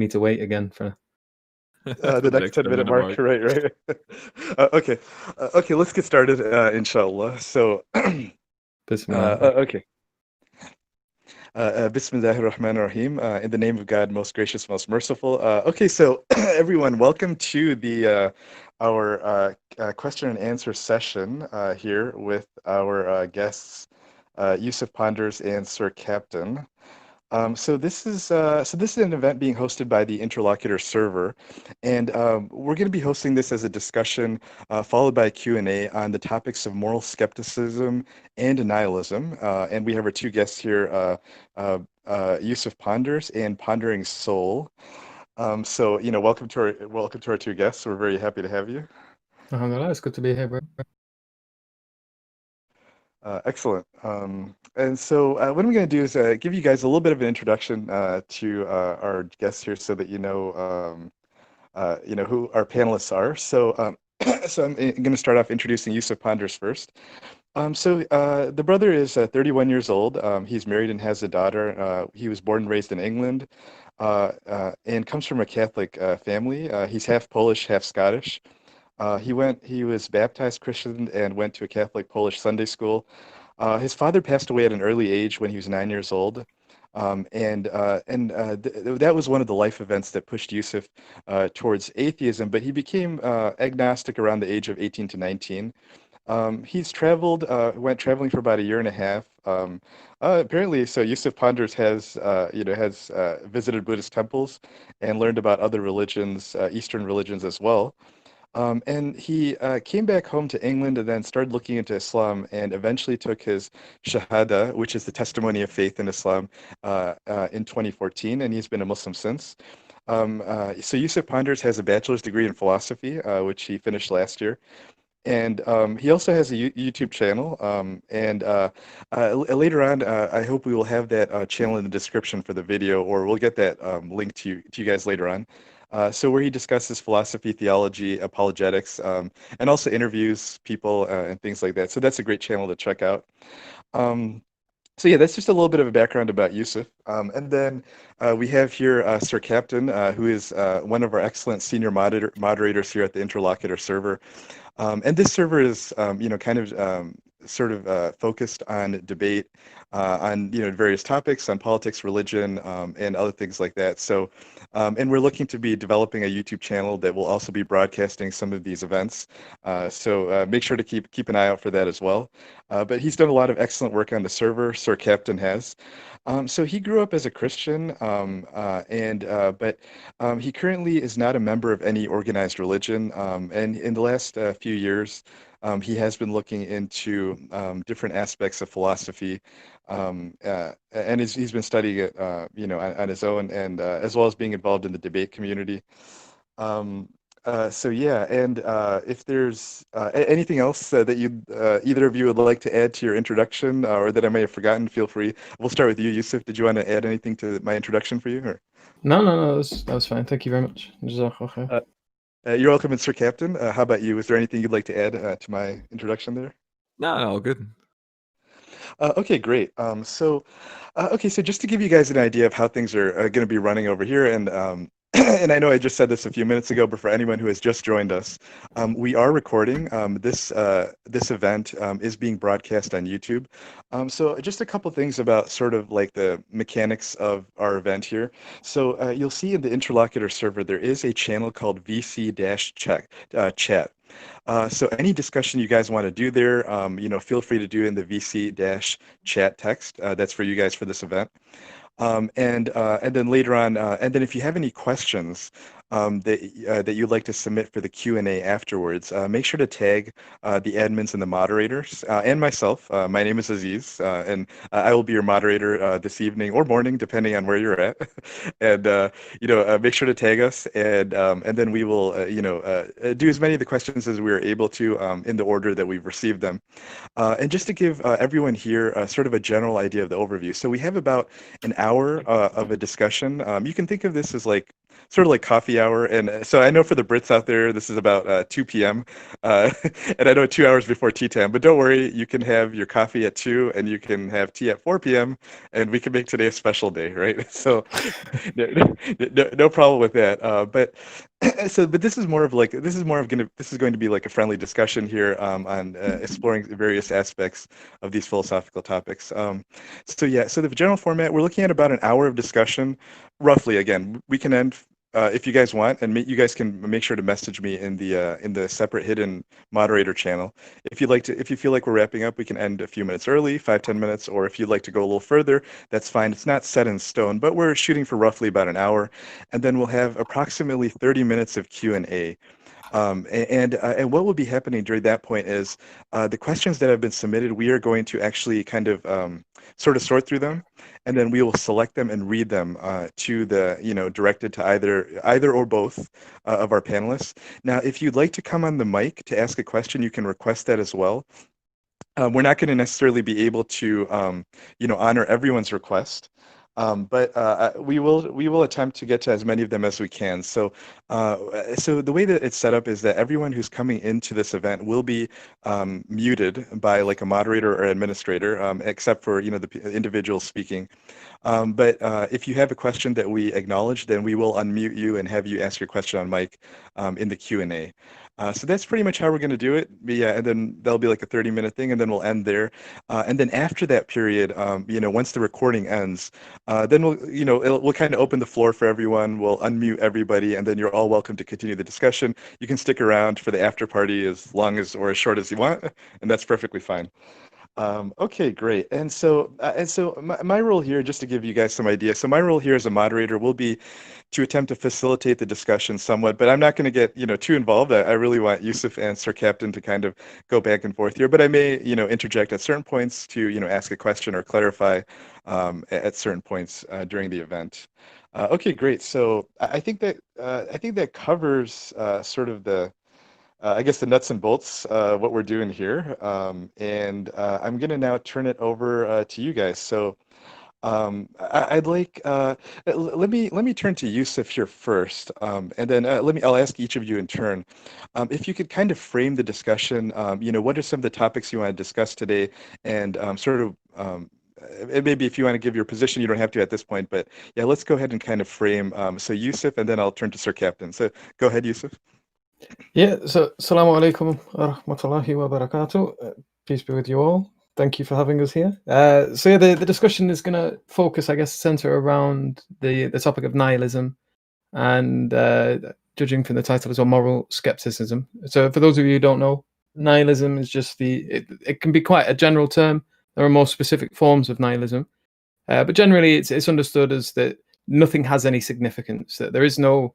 need to wait again for The next 10-minute mark, right, right. Okay, okay, let's get started, inshallah. So, Bismillah. okay. Bismillahir Rahmanir Rahim. In the name of God, most gracious, most merciful. Okay, so everyone, welcome to the our question and answer session here with our guests, Yusuf Ponders and Sir Captain. So this is an event being hosted by the Interlocutor server, and we're going to be hosting this as a discussion followed by a Q&A on the topics of moral skepticism and nihilism. And we have our two guests here, Yusuf Ponders and Pondering Soul. So welcome to our two guests. We're very happy to have you. Alhamdulillah, it's good to be here, bro. Excellent. And so what I'm going to do is give you guys a little bit of an introduction to our guests here, so that you know who our panelists are. So, so I'm going to start off introducing Yusuf Ponders first. So the brother is 31 years old. He's married and has a daughter. He was born and raised in England, and comes from a Catholic family. He's half Polish, half Scottish. He was baptized Christian and went to a Catholic Polish Sunday school. His father passed away at an early age when he was 9 years old. That was one of the life events that pushed Yusuf towards atheism, but he became agnostic around the age of 18 to 19. Went traveling for about a year and a half. Apparently, so Yusuf Ponders has visited Buddhist temples and learned about other religions, Eastern religions as well. And he came back home to England and then started looking into Islam and eventually took his Shahada, which is the testimony of faith in Islam, in 2014, and he's been a Muslim since. So Yusuf Ponders has a bachelor's degree in philosophy, which he finished last year. And he also has a YouTube channel. Later on, I hope we will have that channel in the description for the video, or we'll get that link to you guys later on. So where he discusses philosophy, theology, apologetics, and also interviews people and things like that. So that's a great channel to check out. Um, so yeah, that's just a little bit of a background about Yusuf. And then we have here Sir Captain, who is one of our excellent senior moderators here at the Interlocutor server. And this server is, kind of sort of focused on debate on, various topics on politics, religion, and other things like that. So, and we're looking to be developing a YouTube channel that will also be broadcasting some of these events. So make sure to keep an eye out for that as well. But he's done a lot of excellent work on the server. Sir Captain has. So he grew up as a Christian, but he currently is not a member of any organized religion. And in the last few years, he has been looking into different aspects of philosophy, and he's been studying it, on his own, and as well as being involved in the debate community. So yeah, and if there's anything else that either of you would like to add to your introduction, or that I may have forgotten, feel free. We'll start with you, Yusuf. Did you want to add anything to my introduction for you? Or? No, that was fine. Thank you very much. Jazakallah khair. You're welcome, Mr. Captain. How about you? Is there anything you'd like to add to my introduction there? No, good. Okay, great. So just to give you guys an idea of how things are going to be running over here, and and I know I just said this a few minutes ago, but for anyone who has just joined us, we are recording. This event is being broadcast on YouTube. So just a couple things about sort of like the mechanics of our event here. So you'll see in the Interlocutor server there is a channel called VC-chat. So any discussion you guys want to do there, feel free to do in the VC-chat text. That's for you guys for this event. And then later on, and then if you have any questions that you'd like to submit for the Q&A afterwards, make sure to tag the admins and the moderators and myself. My name is Aziz, and I will be your moderator this evening or morning, depending on where you're at. And make sure to tag us, and then we will do as many of the questions as we are able to in the order that we've received them. And just to give everyone here sort of a general idea of the overview. So we have about an hour of a discussion. You can think of this as like sort of like coffee hour. And so I know for the Brits out there, this is about 2 p.m. Uh, and I know 2 hours before tea time, but don't worry, you can have your coffee at 2 and you can have tea at 4 p.m. and we can make today a special day, right? So no problem with that. But but this is more of like this is going to be like a friendly discussion here on exploring the various aspects of these philosophical topics. So yeah, so the general format, we're looking at about an hour of discussion, roughly. Again, we can end if you guys want, and you guys can make sure to message me in the separate hidden moderator channel. If if you feel like we're wrapping up, we can end a few minutes early, 5-10 minutes, or if you'd like to go a little further, that's fine. It's not set in stone, but we're shooting for roughly about an hour, and then we'll have approximately 30 minutes of Q&A. And what will be happening during that point is the questions that have been submitted, we are going to actually kind of sort of sort through them, and then we will select them and read them to the, directed to either or both of our panelists. Now, if you'd like to come on the mic to ask a question, you can request that as well. We're not going to necessarily be able to, honor everyone's request. But we will attempt to get to as many of them as we can. So so the way that it's set up is that everyone who's coming into this event will be muted by like a moderator or administrator, except for the individual speaking. But if you have a question that we acknowledge, then we will unmute you and have you ask your question on mic in the Q&A. So that's pretty much how we're going to do it. But yeah, and then there'll be like a 30-minute thing, and then we'll end there. And then after that period, once the recording ends, then we'll kind of open the floor for everyone. We'll unmute everybody, and then you're all welcome to continue the discussion. You can stick around for the after party as long as or as short as you want, and that's perfectly fine. Okay, great. And so my role here, just to give you guys some idea, so my role here as a moderator will be to attempt to facilitate the discussion somewhat, but I'm not going to get too involved. I really want Yusuf and Sir Captain to kind of go back and forth here, but I may interject at certain points to ask a question or clarify at certain points during the event. Okay, great. So I think that covers sort of the I guess the nuts and bolts, what we're doing here. And I'm going to now turn it over to you guys. So I'd like let me turn to Yusuf here first, and then I'll ask each of you in turn. If you could kind of frame the discussion, what are some of the topics you want to discuss today, and sort of and maybe if you want to give your position, you don't have to at this point, but yeah, let's go ahead and kind of frame. So Yusuf, and then I'll turn to Sir Captain. So go ahead, Yusuf. Yeah, so Assalamu alaikum wa rahmatullahi wa barakatuh. Peace be with you all. Thank you for having us here. So yeah, the discussion is going to focus, I guess, center around the topic of nihilism, and judging from the title as well, moral skepticism. So for those of you who don't know, nihilism is just it can be quite a general term. There are more specific forms of nihilism, but generally it's understood as that nothing has any significance, that there is no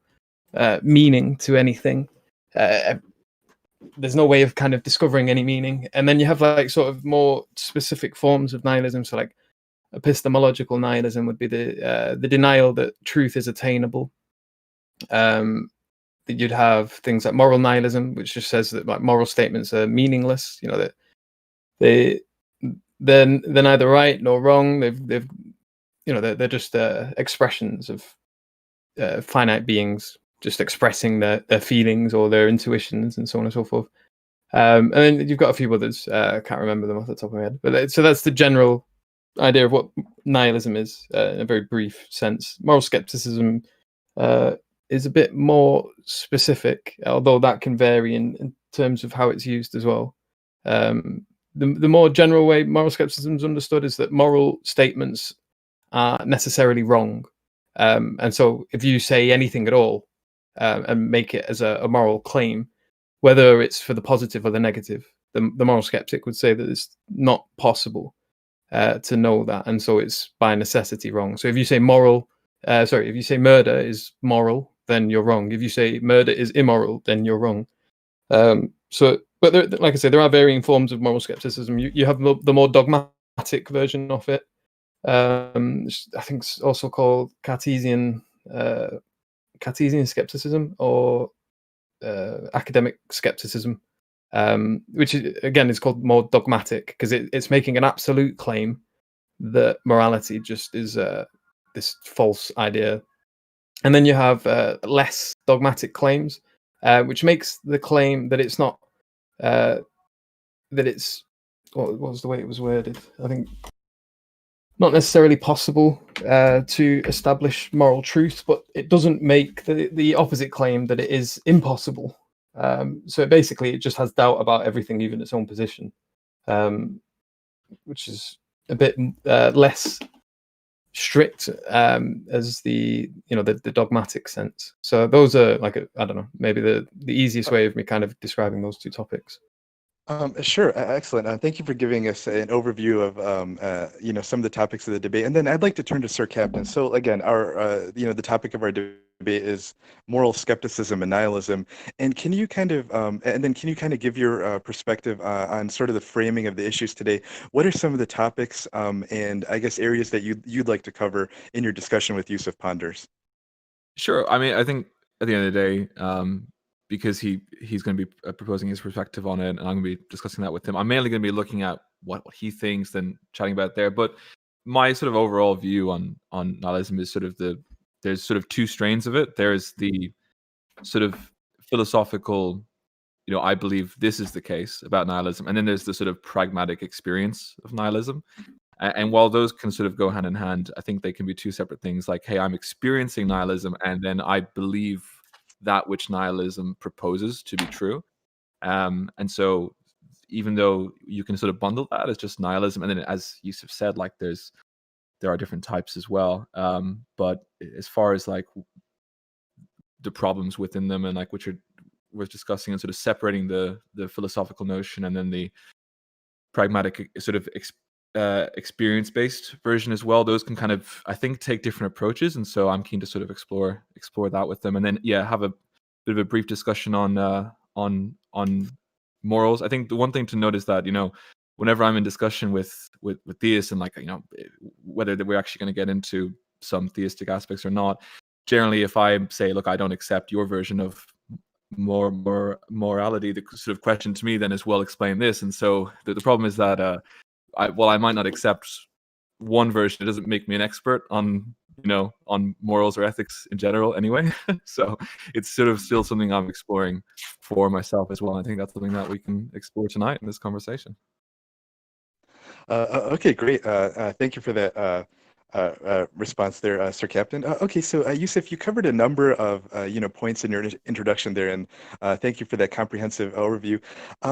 meaning to anything. There's no way of kind of discovering any meaning. And then you have like sort of more specific forms of nihilism. So like epistemological nihilism would be the denial that truth is attainable. You'd have things like moral nihilism, which just says that like moral statements are meaningless. That they're neither right nor wrong. They're just expressions of finite beings just expressing their feelings or their intuitions and so on and so forth. And then you've got a few others. I can't remember them off the top of my head. But so that's the general idea of what nihilism is in a very brief sense. Moral skepticism is a bit more specific, although that can vary in terms of how it's used as well. The more general way moral skepticism is understood is that moral statements are necessarily wrong. And so if you say anything at all, and make it as a moral claim, whether it's for the positive or the negative, the moral skeptic would say that it's not possible to know that, and so it's by necessity wrong. So if you say if you say murder is moral, then you're wrong. If you say murder is immoral, then you're wrong. But like I say, there are varying forms of moral skepticism. You have the more dogmatic version of it. I think it's also called Cartesian skepticism or academic skepticism, which again is called more dogmatic because it's making an absolute claim that morality just is this false idea And then you have less dogmatic claims, which makes the claim that it's not that it's what was the way it was worded? I think not necessarily possible to establish moral truth, but it doesn't make the opposite claim that it is impossible. So basically, it just has doubt about everything, even its own position, which is a bit less strict as the dogmatic sense. So those are like I don't know, maybe the easiest way of me kind of describing those two topics. Sure, excellent. Thank you for giving us an overview of some of the topics of the debate, and then I'd like to turn to Sir Captain. So again, our the topic of our debate is moral skepticism and nihilism. And can you kind of give your perspective on sort of the framing of the issues today? What are some of the topics and I guess areas that you'd like to cover in your discussion with YUSUF Ponders? Sure. I mean, I think at the end of the day, because he's going to be proposing his perspective on it, and I'm going to be discussing that with him. I'm mainly going to be looking at what he thinks and chatting about it there. But my sort of overall view on nihilism is sort of there's sort of two strains of it. There's the sort of philosophical, I believe this is the case about nihilism, and then there's the sort of pragmatic experience of nihilism. And while those can sort of go hand in hand, I think they can be two separate things. Like, hey, I'm experiencing nihilism, and then I believe that which nihilism proposes to be true. And so even though you can sort of bundle that as just nihilism, and then as Yusuf said, like there are different types as well. But as far as like the problems within them, and like which we're discussing, and sort of separating the philosophical notion and then the pragmatic sort of experience-based version as well, those can kind of, I think, take different approaches, and so I'm keen to sort of explore that with them, and then have a bit of a brief discussion on morals. I think the one thing to note is that whenever I'm in discussion with theists, and like whether we're actually going to get into some theistic aspects or not, generally if I say, look, I don't accept your version of morality, the sort of question to me then is, well, explain this. And so the problem is that I might not accept one version, it doesn't make me an expert on morals or ethics in general anyway. So it's sort of still something I'm exploring for myself as well. I think that's something that we can explore tonight in this conversation. Okay, great. Thank you for that response there, Sir Captain. Okay, so Yusuf, you covered a number of points in your introduction there, and thank you for that comprehensive overview.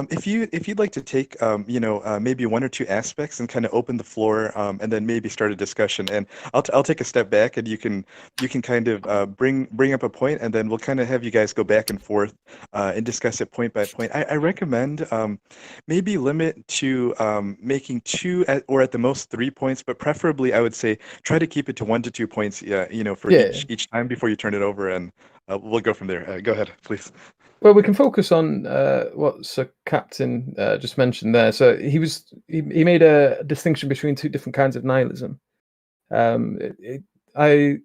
If you'd like to take maybe one or two aspects and kind of open the floor, and then maybe start a discussion, and I'll take a step back, and you can kind of bring up a point, and then we'll kind of have you guys go back and forth and discuss it point by point. I recommend maybe limit to making two or at the most 3 points, but preferably I would say try to keep it to 1 to 2 points, for each time before you turn it over, and we'll go from there. Go ahead, please. Well, we can focus on what Sir Captain just mentioned there. So he made a distinction between two different kinds of nihilism. I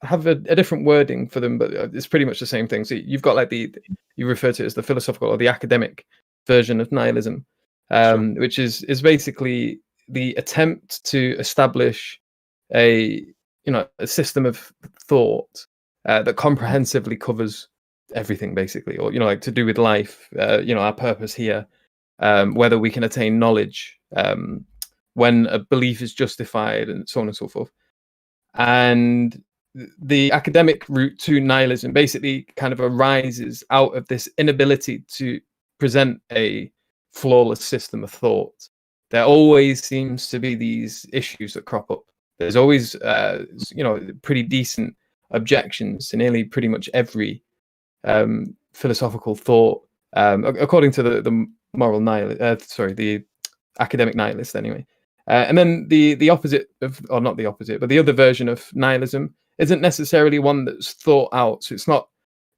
have a different wording for them, but it's pretty much the same thing. So you've got like you refer to it as the philosophical or the academic version of nihilism, which is basically the attempt to establish a system of thought that comprehensively covers everything, basically, or like to do with life, our purpose here, whether we can attain knowledge, when a belief is justified, and so on and so forth. And the academic route to nihilism basically kind of arises out of this inability to present a flawless system of thought. There always seems to be these issues that crop up. There's always, pretty decent objections to nearly pretty much every philosophical thought, according to the moral nihilist. The academic nihilist, anyway. And then the opposite of, or not the opposite, but the other version of nihilism isn't necessarily one that's thought out. So it's not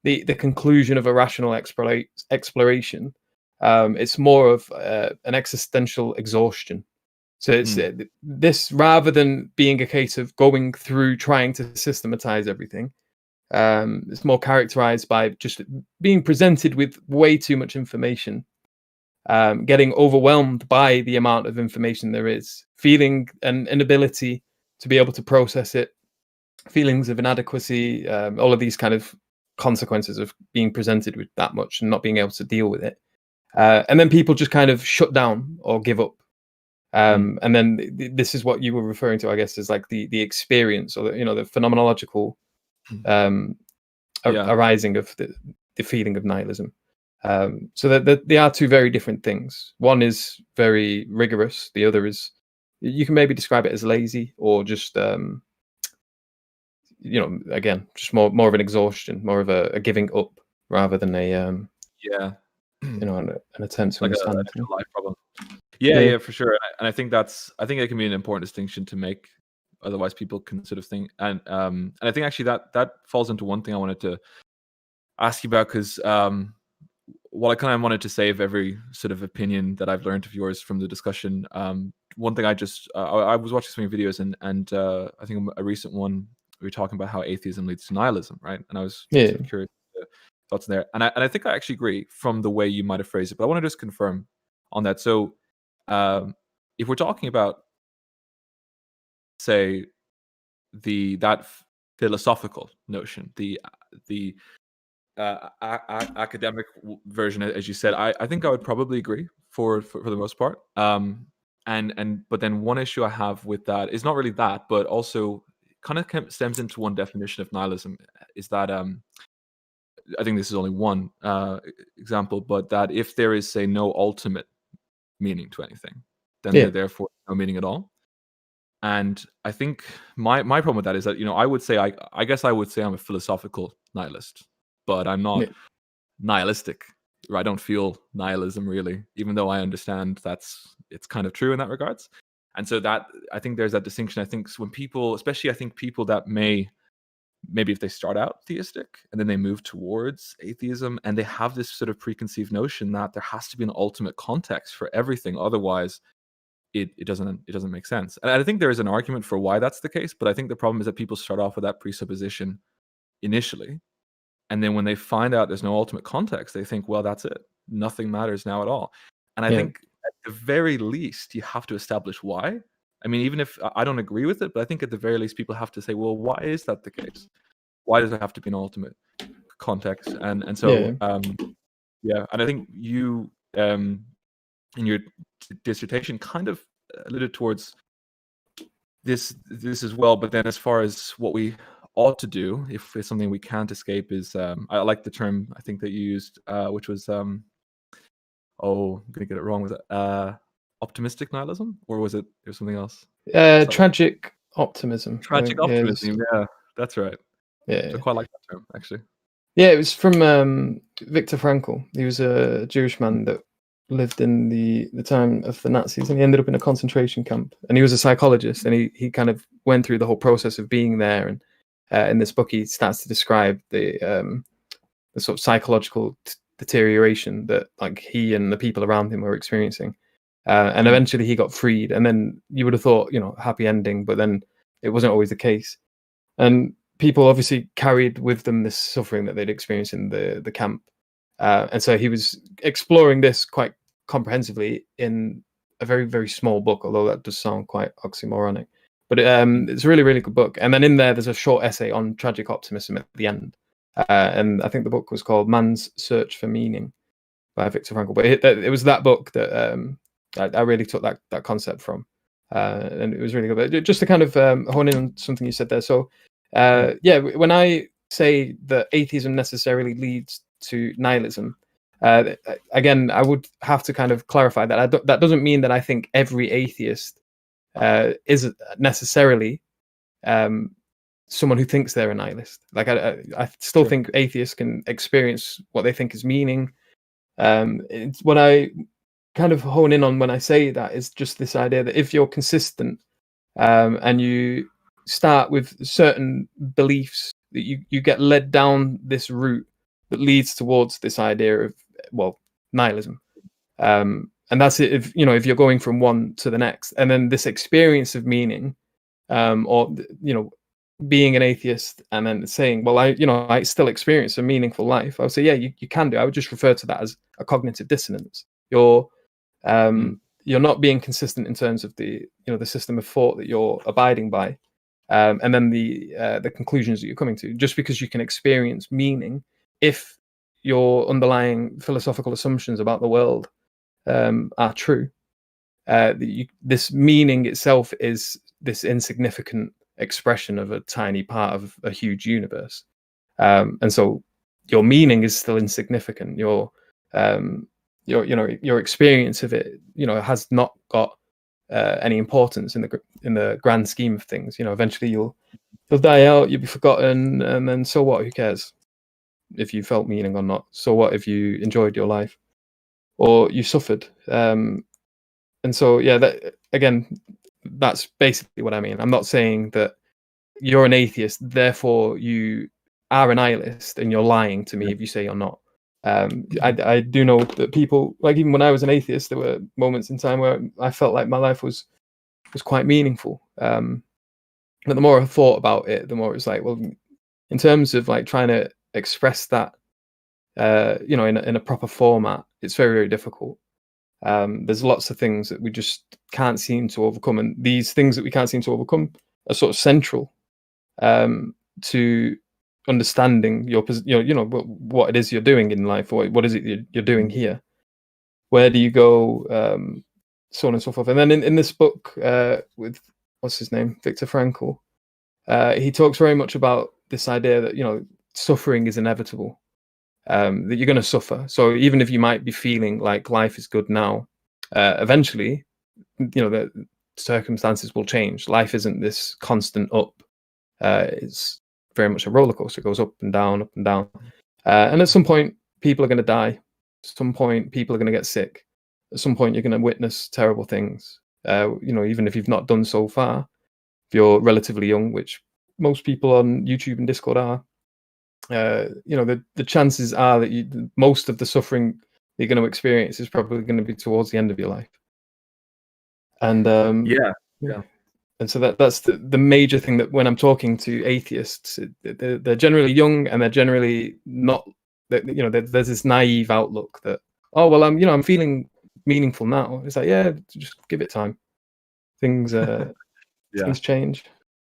the conclusion of a rational exploration. It's more of an existential exhaustion. So it's this, rather than being a case of going through trying to systematize everything, it's more characterized by just being presented with way too much information, getting overwhelmed by the amount of information there is, feeling an inability to be able to process it, feelings of inadequacy, all of these kind of consequences of being presented with that much and not being able to deal with it. And then people just kind of shut down or give up. And then this is what you were referring to, I guess, is like the experience, or the phenomenological arising of the feeling of nihilism. So that they are two very different things. One is very rigorous. The other is, you can maybe describe it as lazy, or just again, just more of an exhaustion, more of a giving up, rather than an attempt to like understand a life problem. Yeah, for sure. And I think it can be an important distinction to make. Otherwise, people can sort of think, and I think actually that falls into one thing I wanted to ask you about, because what I kind of wanted to save every sort of opinion that I've learned of yours from the discussion. One thing I was watching some of your videos, and I think a recent one, we were talking about how atheism leads to nihilism, right? And I was sort of curious thoughts in there, and I think I actually agree from the way you might have phrased it, but I want to just confirm on that. So if we're talking about, say, that philosophical notion, the academic version, as you said, I think I would probably agree for the most part. But then one issue I have with that is not really that, but also kind of stems into one definition of nihilism, is that I think this is only one example, but that if there is, say, no ultimate meaning to anything, then there therefore no meaning at all. And I think my problem with that is that, I would say, I guess I would say I'm a philosophical nihilist, but I'm not nihilistic. I don't feel nihilism really, even though I understand it's kind of true in that regards. And so that, I think there's that distinction. I think when people, especially I think people that maybe if they start out theistic and then they move towards atheism, and they have this sort of preconceived notion that there has to be an ultimate context for everything, otherwise it doesn't make sense. And I think there is an argument for why that's the case, but I think the problem is that people start off with that presupposition initially, and then when they find out there's no ultimate context, they think, well, that's it, nothing matters now at all. And I think at the very least you have to establish why. I mean, even if I don't agree with it, but I think at the very least people have to say, well, why is that the case? Why does there have to be an ultimate context? And so and I think you in your dissertation kind of alluded towards this as well. But then as far as what we ought to do, if it's something we can't escape, is I like the term I think that you used, which was I'm gonna get it wrong. Was it optimistic nihilism, or was it something else? Tragic optimism. Tragic optimism. Yeah, that's right. Yeah, I quite like that term, actually. Yeah, it was from Viktor Frankl. He was a Jewish man that lived in the time of the Nazis, and he ended up in a concentration camp. And he was a psychologist, and he kind of went through the whole process of being there. And in this book, he starts to describe the sort of psychological deterioration that like he and the people around him were experiencing. And eventually he got freed. And then you would have thought, happy ending, but then it wasn't always the case. And people obviously carried with them this suffering that they'd experienced in the camp. And so he was exploring this quite comprehensively in a very, very small book, although that does sound quite oxymoronic. But it's a really, really good book. And then in there's a short essay on tragic optimism at the end. And I think the book was called Man's Search for Meaning by Viktor Frankl. But it was that book that I really took that concept from. And it was really good. But just to kind of hone in on something you said there. So, when I say that atheism necessarily leads to nihilism, again, I would have to kind of clarify that. That doesn't mean that I think every atheist is necessarily someone who thinks they're a nihilist. Like I still think atheists can experience what they think is meaning. What I kind of hone in on when I say that is just this idea that if you're consistent and you start with certain beliefs, that you get led down this route that leads towards this idea of nihilism, and that's it. If you're going from one to the next, and then this experience of meaning, or being an atheist and then saying, well, I still experience a meaningful life, I would say, yeah, you can do. I would just refer to that as a cognitive dissonance. You're not being consistent in terms of the system of thought that you're abiding by. and then the conclusions that you're coming to. Just because you can experience meaning, if your underlying philosophical assumptions about the world are true, this meaning itself is this insignificant expression of a tiny part of a huge universe, and so your meaning is still insignificant. Your experience of it, has not got any importance in the grand scheme of things. Eventually you'll die out, you'll be forgotten, and then so what? Who cares if you felt meaning or not? So what if you enjoyed your life or you suffered? And so, that again, that's basically what I mean. I'm not saying that you're an atheist, therefore you are a nihilist, and you're lying to me if you say you're not. I do know that people, like, even when I was an atheist, there were moments in time where I felt like my life was quite meaningful. But the more I thought about it, the more it was like, well, in terms of like trying to express that, in a proper format, it's very, very difficult. There's lots of things that we just can't seem to overcome, and these things that we can't seem to overcome are sort of central to understanding your what it is you're doing in life, or what is it you're doing here. Where do you go, so on and so forth. And then in this book, with what's his name, Viktor Frankl, he talks very much about this idea that suffering is inevitable, that you're going to suffer. So even if you might be feeling like life is good now, eventually the circumstances will change. Life isn't this constant up. It's very much a roller coaster. It goes up and down, up and down. And at some point, people are going to die. At some point, people are going to get sick. At some point, you're going to witness terrible things. Even if you've not done so far, if you're relatively young, which most people on YouTube and Discord are, the chances are that most of the suffering you're going to experience is probably going to be towards the end of your life. And and so that's the major thing, that when I'm talking to atheists, they're generally young, and they're generally not, there's this naive outlook that, oh well, I'm feeling meaningful now. It's like, yeah, just give it time. Things things change,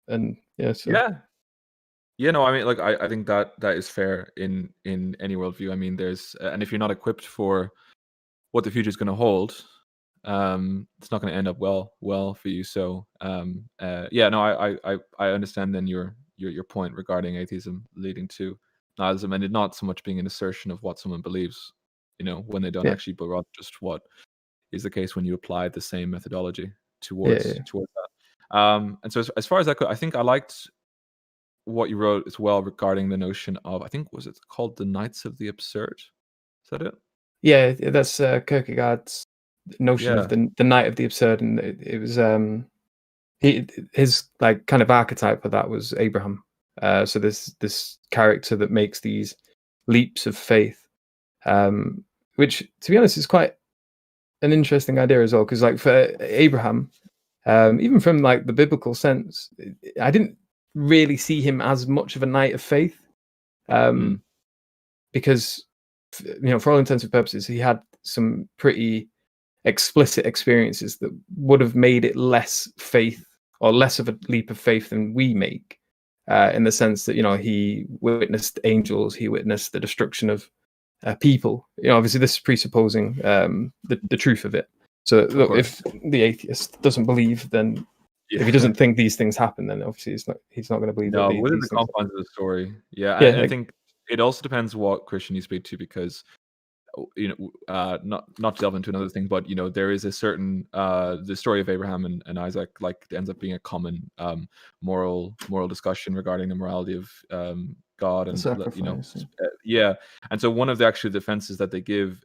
and no, I mean, like, I think that is fair in any worldview. I mean, there's and if you're not equipped for what the future is going to hold, it's not going to end up well for you. So I understand then your point regarding atheism leading to nihilism, and it not so much being an assertion of what someone believes, when they don't actually, but rather just what is the case when you apply the same methodology towards that. And so as far as I think I liked what you wrote as well regarding the notion of, I think, was it called the Knights of the Absurd? Is that it? Yeah, that's Kierkegaard's notion of the Knight of the Absurd, and it was his like kind of archetype for that was Abraham. So this character that makes these leaps of faith, which, to be honest, is quite an interesting idea as well, because like for Abraham, even from like the biblical sense, I didn't really see him as much of a knight of faith, because for all intents and purposes, he had some pretty explicit experiences that would have made it less faith, or less of a leap of faith than we make, in the sense that he witnessed angels, he witnessed the destruction of people. Obviously this is presupposing the truth of it. So look, if the atheist doesn't believe, then if he doesn't think these things happen, then obviously he's not going to believe. No, within the confines of the story, I think it also depends what Christian you speak to, because not to delve into another thing, but there is a certain the story of Abraham and Isaac, like, ends up being a common moral discussion regarding the morality of God and and so one of the actual defenses that they give,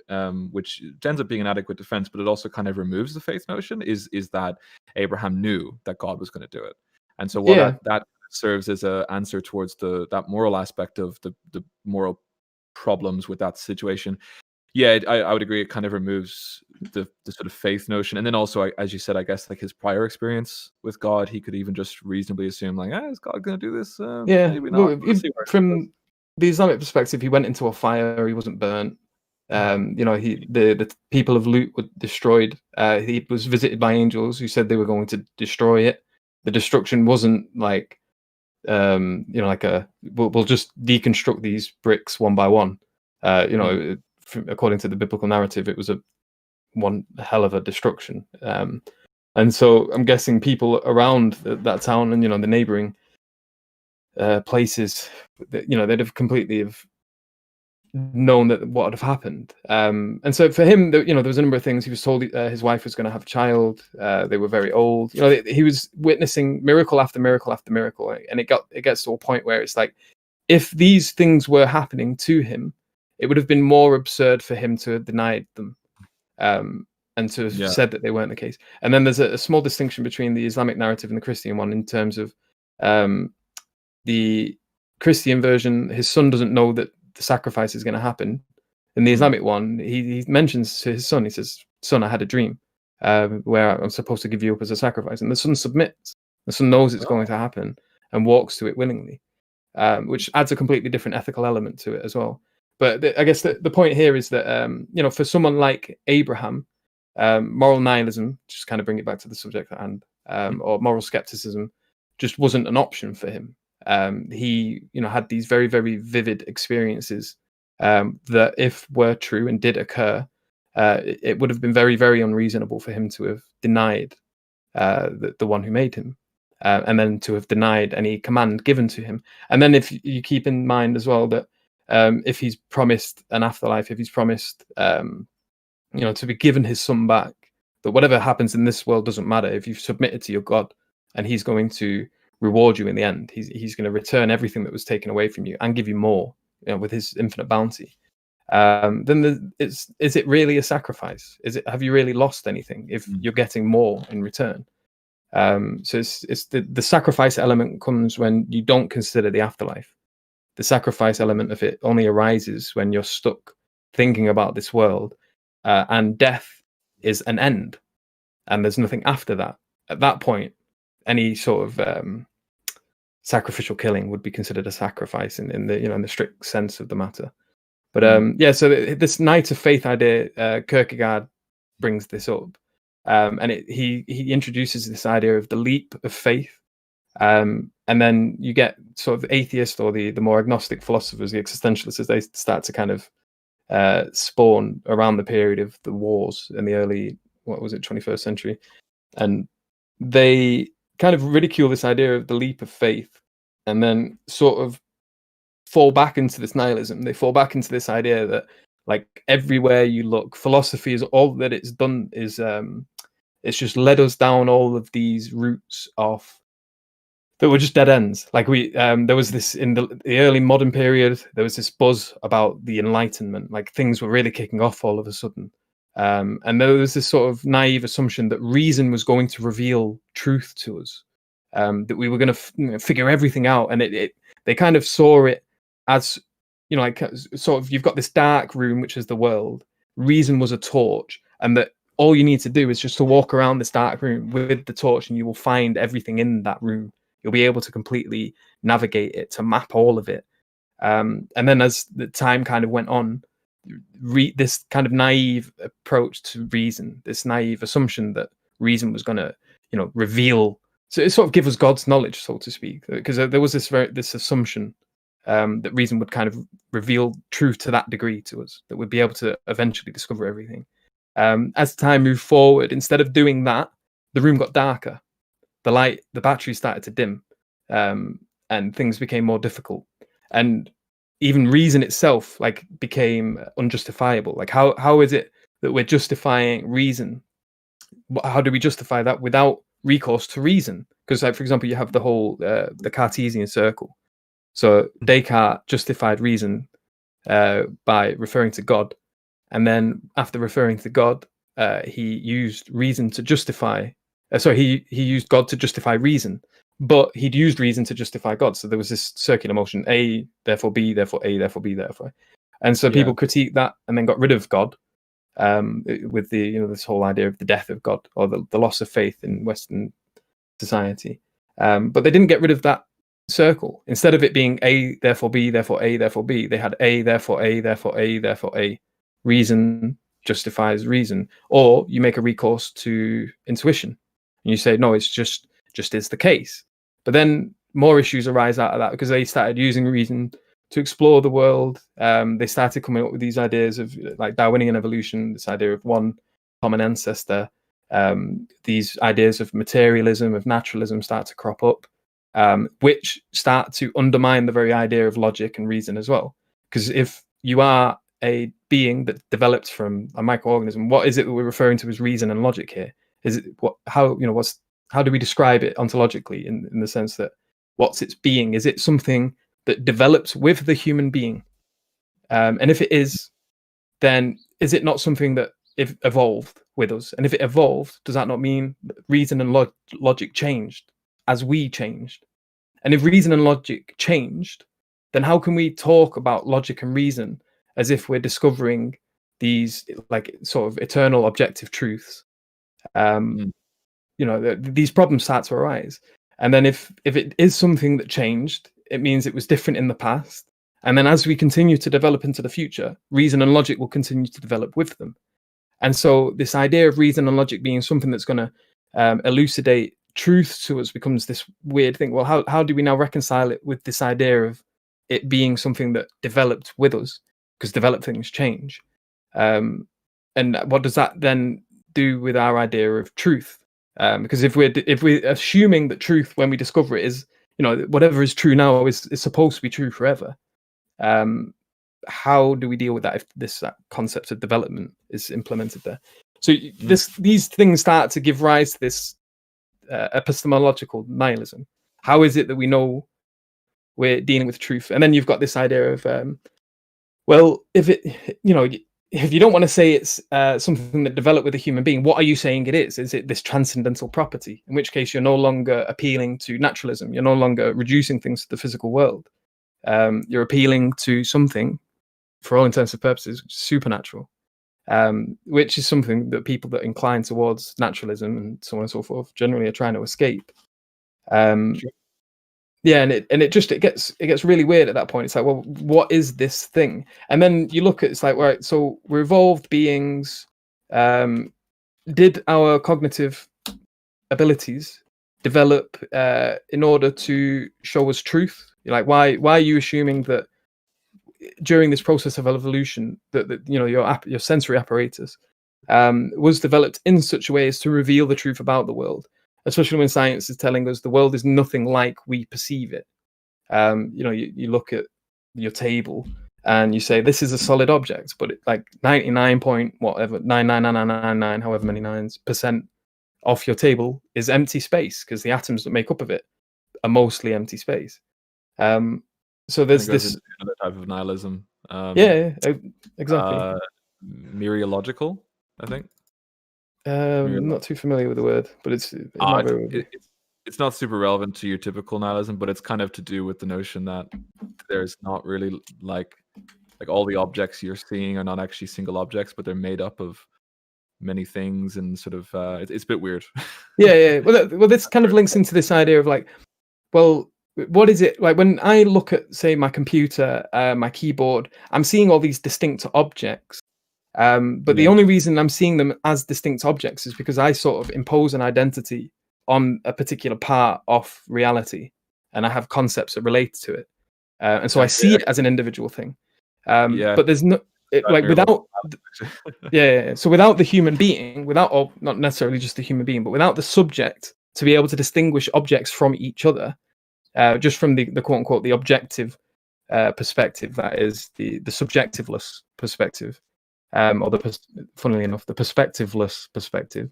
which ends up being an adequate defense, but it also kind of removes the faith notion, is that Abraham knew that God was going to do it, and so while that serves as an answer towards that moral aspect of the moral problems with that situation. I would agree. It kind of removes the sort of faith notion, and then also, as you said, I guess, like, his prior experience with God, he could even just reasonably assume, like, is God going to do this? Maybe not. From the Islamic perspective, he went into a fire. He wasn't burnt. The people of Lut were destroyed. He was visited by angels who said they were going to destroy it. The destruction wasn't like like we'll just deconstruct these bricks one by one. According to the biblical narrative, it was one hell of a destruction. And so I'm guessing people around that town and the neighboring places, they'd have completely known that what had happened. And so for him, there was a number of things. He was told his wife was going to have a child. They were very old. He was witnessing miracle after miracle after miracle, and it gets to a point where it's like, if these things were happening to him, it would have been more absurd for him to have denied them, and to have said that they weren't the case. And then there's a small distinction between the Islamic narrative and the Christian one in terms of the Christian version. His son doesn't know that the sacrifice is going to happen. In the Islamic one, he mentions to his son, he says, "Son, I had a dream where I'm supposed to give you up as a sacrifice," and the son submits. The son knows it's going to happen and walks to it willingly, which adds a completely different ethical element to it as well. But I guess the point here is that for someone like Abraham, moral nihilism, just kind of bring it back to the subject at hand, or moral skepticism, just wasn't an option for him. He had these very, very vivid experiences that, if were true and did occur, it would have been very, very unreasonable for him to have denied the one who made him, and then to have denied any command given to him. And then if you keep in mind as well that if he's promised an afterlife, if he's promised to be given his son back, that whatever happens in this world doesn't matter if you've submitted to your God, and he's going to reward you in the end. He's going to return everything that was taken away from you and give you more, with his infinite bounty. Then is it really a sacrifice? Have you really lost anything if you're getting more in return? So it's the sacrifice element comes when you don't consider the afterlife. The sacrifice element of it only arises when you're stuck thinking about this world, and death is an end, and there's nothing after that. At that point, any sort of sacrificial killing would be considered a sacrifice in the strict sense of the matter. But so this knight of faith idea, Kierkegaard brings this up, and he introduces this idea of the leap of faith, and then you get sort of atheist or the more agnostic philosophers, the existentialists, as they start to kind of spawn around the period of the wars in the early 21st century, and they kind of ridicule this idea of the leap of faith, and then sort of fall back into this nihilism. They fall back into this idea that, like, everywhere you look, philosophy is all that it's done is it's just led us down all of these routes that were just dead ends. Like there was this in the early modern period, there was this buzz about the Enlightenment, like things were really kicking off all of a sudden. And there was this sort of naive assumption that reason was going to reveal truth to us, that we were going to figure everything out. And they kind of saw it as, like sort of, you've got this dark room, which is the world. Reason was a torch, and that all you need to do is just to walk around this dark room with the torch, and you will find everything in that room. You'll be able to completely navigate it, to map all of it. And then as the time kind of went on, this kind of naive approach to reason, this naive assumption that reason was going to, reveal, so it sort of give us God's knowledge, so to speak, because there was this assumption that reason would kind of reveal truth to that degree to us, that we'd be able to eventually discover everything. As time moved forward, instead of doing that, the room got darker. The battery started to dim, and things became more difficult, and even reason itself became unjustifiable. Like how is it that we're justifying reason? How do we justify that without recourse to reason? Because, for example, you have the whole the Cartesian circle. So Descartes justified reason by referring to God, and then after referring to God, he used reason to justify. He used God to justify reason, but he'd used reason to justify God. So there was this circular motion: A, therefore B, therefore A, therefore B, therefore. And so people critiqued that, and then got rid of God, with the this whole idea of the death of God, or the loss of faith in Western society. But they didn't get rid of that circle. Instead of it being A, therefore B, therefore A, therefore B, they had A, therefore A, therefore A, therefore A. Reason justifies reason, or you make a recourse to intuition. And you say, no, it's just is the case. But then more issues arise out of that, because they started using reason to explore the world. They started coming up with these ideas of like Darwinian evolution, this idea of one common ancestor. These ideas of materialism, of naturalism start to crop up, which start to undermine the very idea of logic and reason as well. Because if you are a being that developed from a microorganism, what is it that we're referring to as reason and logic here? Is it how do we describe it ontologically in the sense that what's its being? Is it something that develops with the human being? And if it is, then is it not something that evolved with us? And if it evolved, does that not mean that reason and logic changed as we changed? And if reason and logic changed, then how can we talk about logic and reason as if we're discovering these like sort of eternal objective truths? These problems start to arise. And then if it is something that changed, it means it was different in the past. And then as we continue to develop into the future, reason and logic will continue to develop with them. And so this idea of reason and logic being something that's going to elucidate truth to us becomes this weird thing. Well, how do we now reconcile it with this idea of it being something that developed with us? Because developed things change. And what does that then do with our idea of truth? Because if we're assuming that truth when we discover it is, whatever is true now is supposed to be true forever, how do we deal with that if this concept of development is implemented there? So these things start to give rise to this epistemological nihilism. How is it that we know we're dealing with truth? And then you've got this idea of, if you don't want to say it's something that developed with a human being, what are you saying it is? Is it this transcendental property? In which case you're no longer appealing to naturalism. You're no longer reducing things to the physical world. You're appealing to something, for all intents and purposes, supernatural, which is something that people that incline towards naturalism and so on and so forth generally are trying to escape. Yeah, and it gets really weird at that point. It's like, well, what is this thing? And then you look at it's like, right, so we're evolved beings. Did our cognitive abilities develop in order to show us truth? Like, why are you assuming that during this process of evolution that your sensory apparatus was developed in such a way as to reveal the truth about the world? Especially when science is telling us the world is nothing like we perceive it. You look at your table and you say this is a solid object, but like 99.9999, however many nines % off your table is empty space, because the atoms that make up of it are mostly empty space. So there's this another type of nihilism. Exactly. Mereological, I think. I'm not too familiar with the word, but it's not super relevant to your typical nihilism, but it's kind of to do with the notion that there's not really like all the objects you're seeing are not actually single objects, but they're made up of many things, and sort of it's a bit weird. Yeah. Well, this kind of links into this idea of like, well, what is it like when I look at, say, my computer, my keyboard? I'm seeing all these distinct objects. But the only reason I'm seeing them as distinct objects is because I sort of impose an identity on a particular part of reality, and I have concepts that relate to it, and so I see it as an individual thing. But there's no without so without the human being, or not necessarily just the human being, but without the subject to be able to distinguish objects from each other, just from the quote unquote the objective perspective, that is the subjectiveless perspective. Funnily enough, the perspectiveless perspective.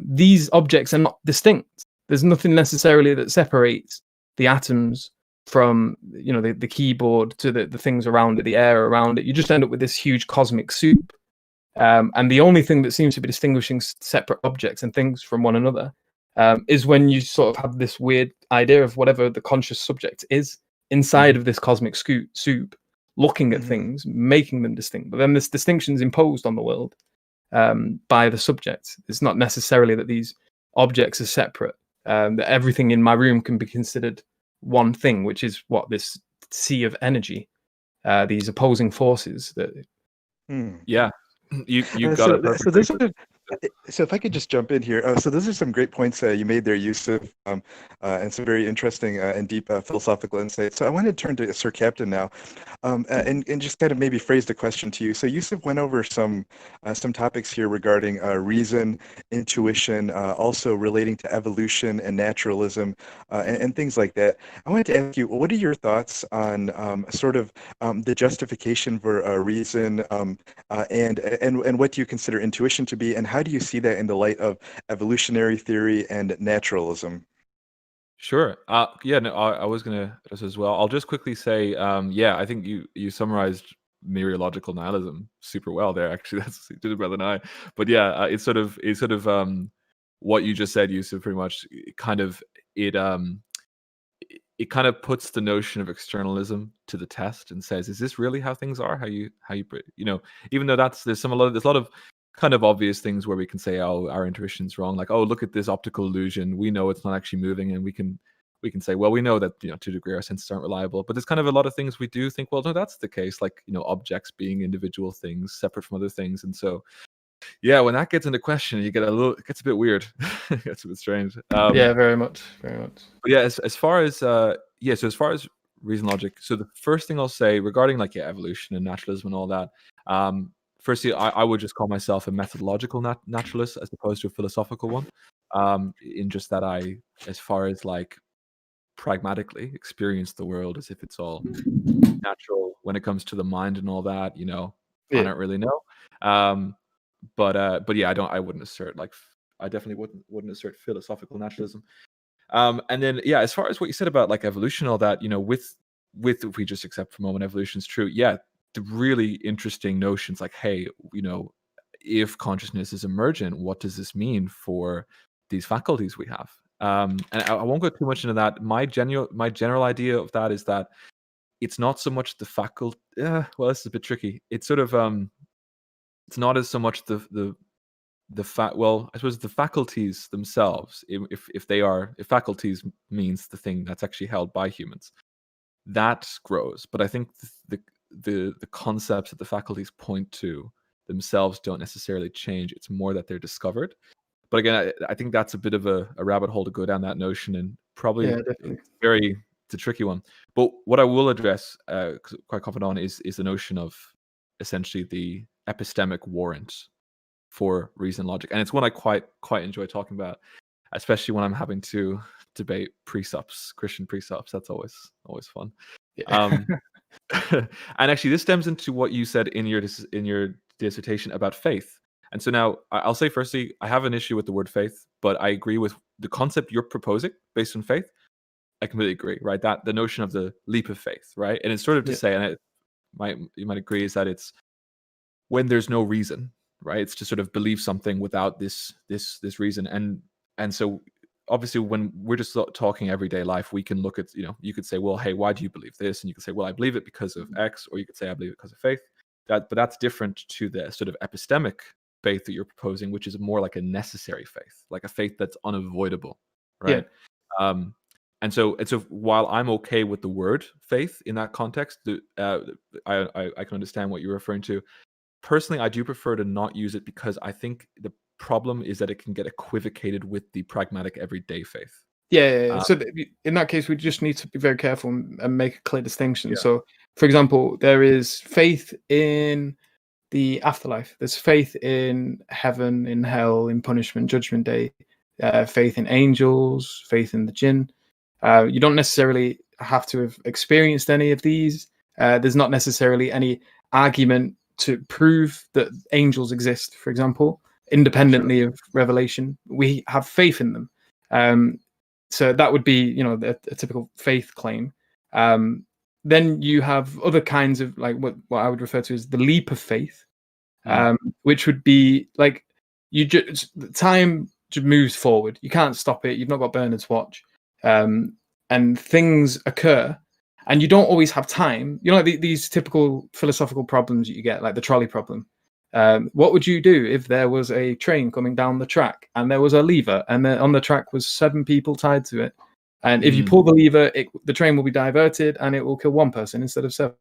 These objects are not distinct. There's nothing necessarily that separates the atoms from the keyboard to the things around it, the air around it. You just end up with this huge cosmic soup. And the only thing that seems to be distinguishing separate objects and things from one another is when you sort of have this weird idea of whatever the conscious subject is inside of this cosmic soup, looking at things, making them distinct. But then this distinction is imposed on the world by the subject. It's not necessarily that these objects are separate, that everything in my room can be considered one thing, which is what this sea of energy, these opposing forces that... Yeah, you got it perfect. So So if I could just jump in here. So those are some great points you made there, Yusuf, and some very interesting and deep philosophical insights. So I want to turn to Sir Captain now, and just kind of maybe phrase the question to you. So Yusuf went over some topics here regarding reason, intuition, also relating to evolution and naturalism, and things like that. I wanted to ask you, what are your thoughts on sort of the justification for reason, and what do you consider intuition to be, and how do you see that in the light of evolutionary theory and naturalism? Sure. Yeah, no, I was gonna address as well. I'll just quickly say, yeah, I think you summarized mereological nihilism super well there. Actually, that's you did it better than I. But yeah, it's sort of what you just said, Yusuf. Pretty much, it it kind of puts the notion of externalism to the test and says, is this really how things are? Even though there's a lot of kind of obvious things where we can say, oh, our intuition's wrong. Like, oh, look at this optical illusion. We know it's not actually moving, and we can say, well, we know that, to a degree our senses aren't reliable. But there's kind of a lot of things we do think, well, no, that's the case. Like, objects being individual things separate from other things, and so yeah, when that gets into question, it gets a bit weird. It gets a bit strange. Yeah, very much, very much. But yeah, as far as so as far as reason logic, so the first thing I'll say regarding evolution and naturalism and all that, firstly, I would just call myself a methodological naturalist as opposed to a philosophical one. In just that as far as pragmatically experience the world as if it's all natural when it comes to the mind and all that. I don't really know. But yeah, I wouldn't assert I definitely wouldn't assert philosophical naturalism. And then yeah, as far as what you said about evolution and all that, with if we just accept for a moment evolution's true, yeah, the really interesting notions hey, if consciousness is emergent, what does this mean for these faculties we have? And I won't go too much into that. My general idea of that is that it's not so much the faculty. Well, this is a bit tricky. It's sort of it's not as so much the well, I suppose the faculties themselves, if faculties means the thing that's actually held by humans, that grows. But I think the concepts that the faculties point to themselves don't necessarily change. It's more that they're discovered. But again, I think that's a bit of a rabbit hole to go down that notion, and probably it's a tricky one. But what I will address quite confident on is the notion of essentially the epistemic warrant for reason logic, and it's one I quite enjoy talking about, especially when I'm having to debate precepts, Christian precepts. That's always fun. Yeah. And actually, this stems into what you said in your dissertation about faith. And so now I'll say firstly, I have an issue with the word faith, but I agree with the concept you're proposing based on faith. I completely agree, right? That the notion of the leap of faith, right? And it's sort of to say, and you might agree, is that it's when there's no reason, right? It's to sort of believe something without this reason. And so obviously when we're just talking everyday life, we can look at, you could say, well, hey, why do you believe this? And you could say, well, I believe it because of X, or you could say, I believe it because of faith. But that's different to the sort of epistemic faith that you're proposing, which is more like a necessary faith, like a faith that's unavoidable, right? Yeah. And so while I'm okay with the word faith in that context, I can understand what you're referring to. Personally, I do prefer to not use it because I think the problem is that it can get equivocated with the pragmatic everyday faith. Yeah. So in that case, we just need to be very careful and make a clear distinction. Yeah. So, for example, there is faith in the afterlife. There's faith in heaven, in hell, in punishment, judgment day, faith in angels, faith in the jinn. You don't necessarily have to have experienced any of these. There's not necessarily any argument to prove that angels exist, for example, independently of revelation. We have faith in them. So that would be, a typical faith claim. Then you have other kinds of what I would refer to as the leap of faith, which would be time just moves forward. You can't stop it. You've not got Bernard's watch, and things occur. And you don't always have time. These typical philosophical problems that you get, like the trolley problem. What would you do if there was a train coming down the track and there was a lever and on the track was 7 people tied to it? And if you pull the lever, the train will be diverted and it will kill 1 person instead of 7.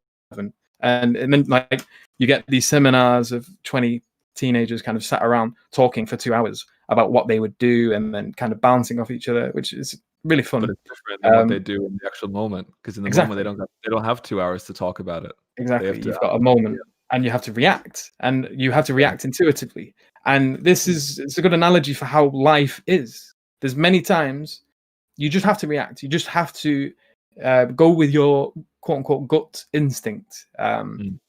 And then you get these seminars of 20 teenagers kind of sat around talking for 2 hours about what they would do and then kind of bouncing off each other, which is really fun. But it's different than what they do in the actual moment, because in the Exactly. moment they don't have 2 hours to talk about it. Exactly. You've got a moment and you have to react, and you have to react intuitively. And it's a good analogy for how life is. There's many times you just have to react. You just have to go with your quote unquote gut instinct. And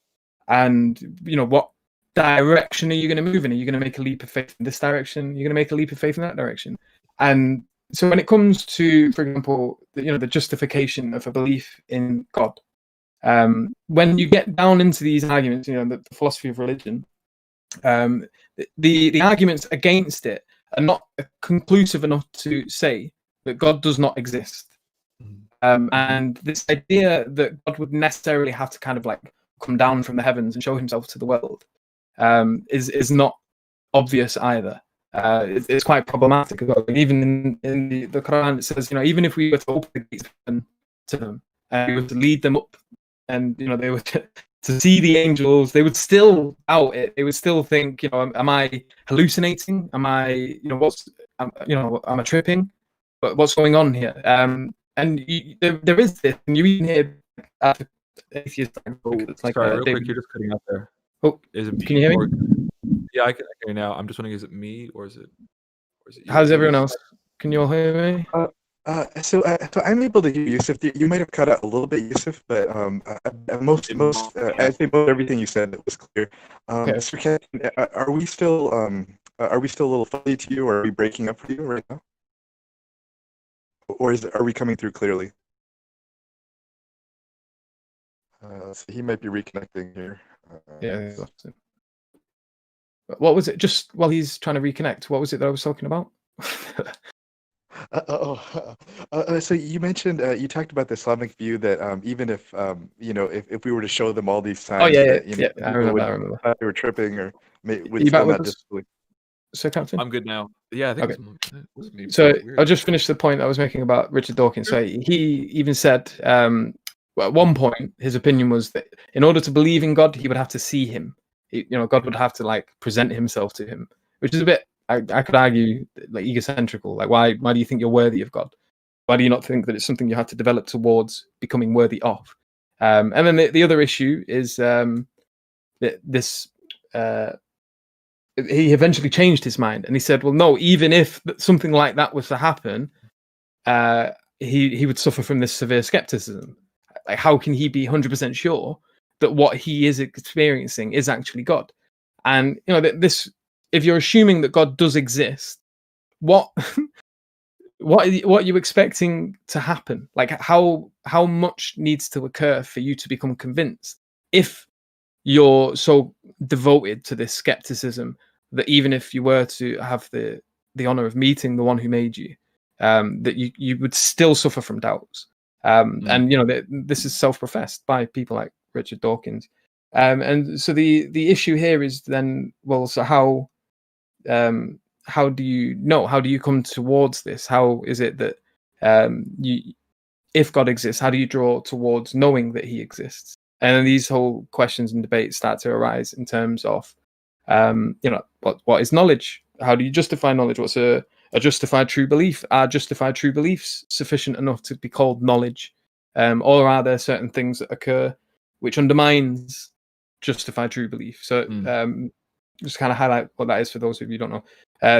what direction are you going to move in? Are you going to make a leap of faith in this direction? You're going to make a leap of faith in that direction. And so when it comes to, for example, the justification of a belief in God, when you get down into these arguments, the philosophy of religion, the arguments against it are not conclusive enough to say that God does not exist. And this idea that God would necessarily have to kind of like come down from the heavens and show himself to the world is not obvious either. It's quite problematic as well. Even in the Quran, it says, even if we were to open the gates to them and we were to lead them up, and they were to see the angels, they would still doubt it. They would still think, am I hallucinating? Am I, am I tripping? But what's going on here? And there is this, and you even hear atheists. Sorry, real quick, you're just cutting out there. Oh, is it me? Can you hear me? Yeah, I can hear you now. I'm just wondering, is it me or is it you? How's everyone else? Can you all hear me? So I'm able to hear YUSUF. You might have cut out a little bit, YUSUF, but I think most everything you said was clear. Okay. Sir Captain, are we still a little fuzzy to you, or are we breaking up for you right now? Or are we coming through clearly? So he might be reconnecting here. Yeah. What was it? Just while he's trying to reconnect, what was it that I was talking about? So you mentioned you talked about the Islamic view that even if if we were to show them all these signs, that, I remember. They were tripping or would you still back with not us? disbelieve. So, Captain? I'm good now. Yeah, I think Okay. it was me. So I'll just finish the point I was making about Richard Dawkins. So he even said at one point his opinion was that in order to believe in God, he would have to see him. God would have to like present himself to him, which is a bit, I could argue, like egocentrical. Like why do you think you're worthy of God? Why do you not think that it's something you have to develop towards becoming worthy of? And then the other issue is that this. He eventually changed his mind and he said, well, no, even if something like that was to happen, he would suffer from this severe skepticism. Like, how can he be 100% sure that what he is experiencing is actually God? And, this, if you're assuming that God does exist, what are you expecting to happen? Like, how much needs to occur for you to become convinced? If you're so devoted to this skepticism that even if you were to have the honor of meeting the one who made you, that you would still suffer from doubts. And this is self-professed by people like Richard Dawkins. And so the issue here is then, well, so how do you know? How do you come towards this? How is it that if God exists, how do you draw towards knowing that he exists? And then these whole questions and debates start to arise in terms of, what is knowledge? How do you justify knowledge? What's a justified true belief? Are justified true beliefs sufficient enough to be called knowledge? Or are there certain things that occur which undermines justified true belief? So just kind of highlight what that is for those of you who don't know.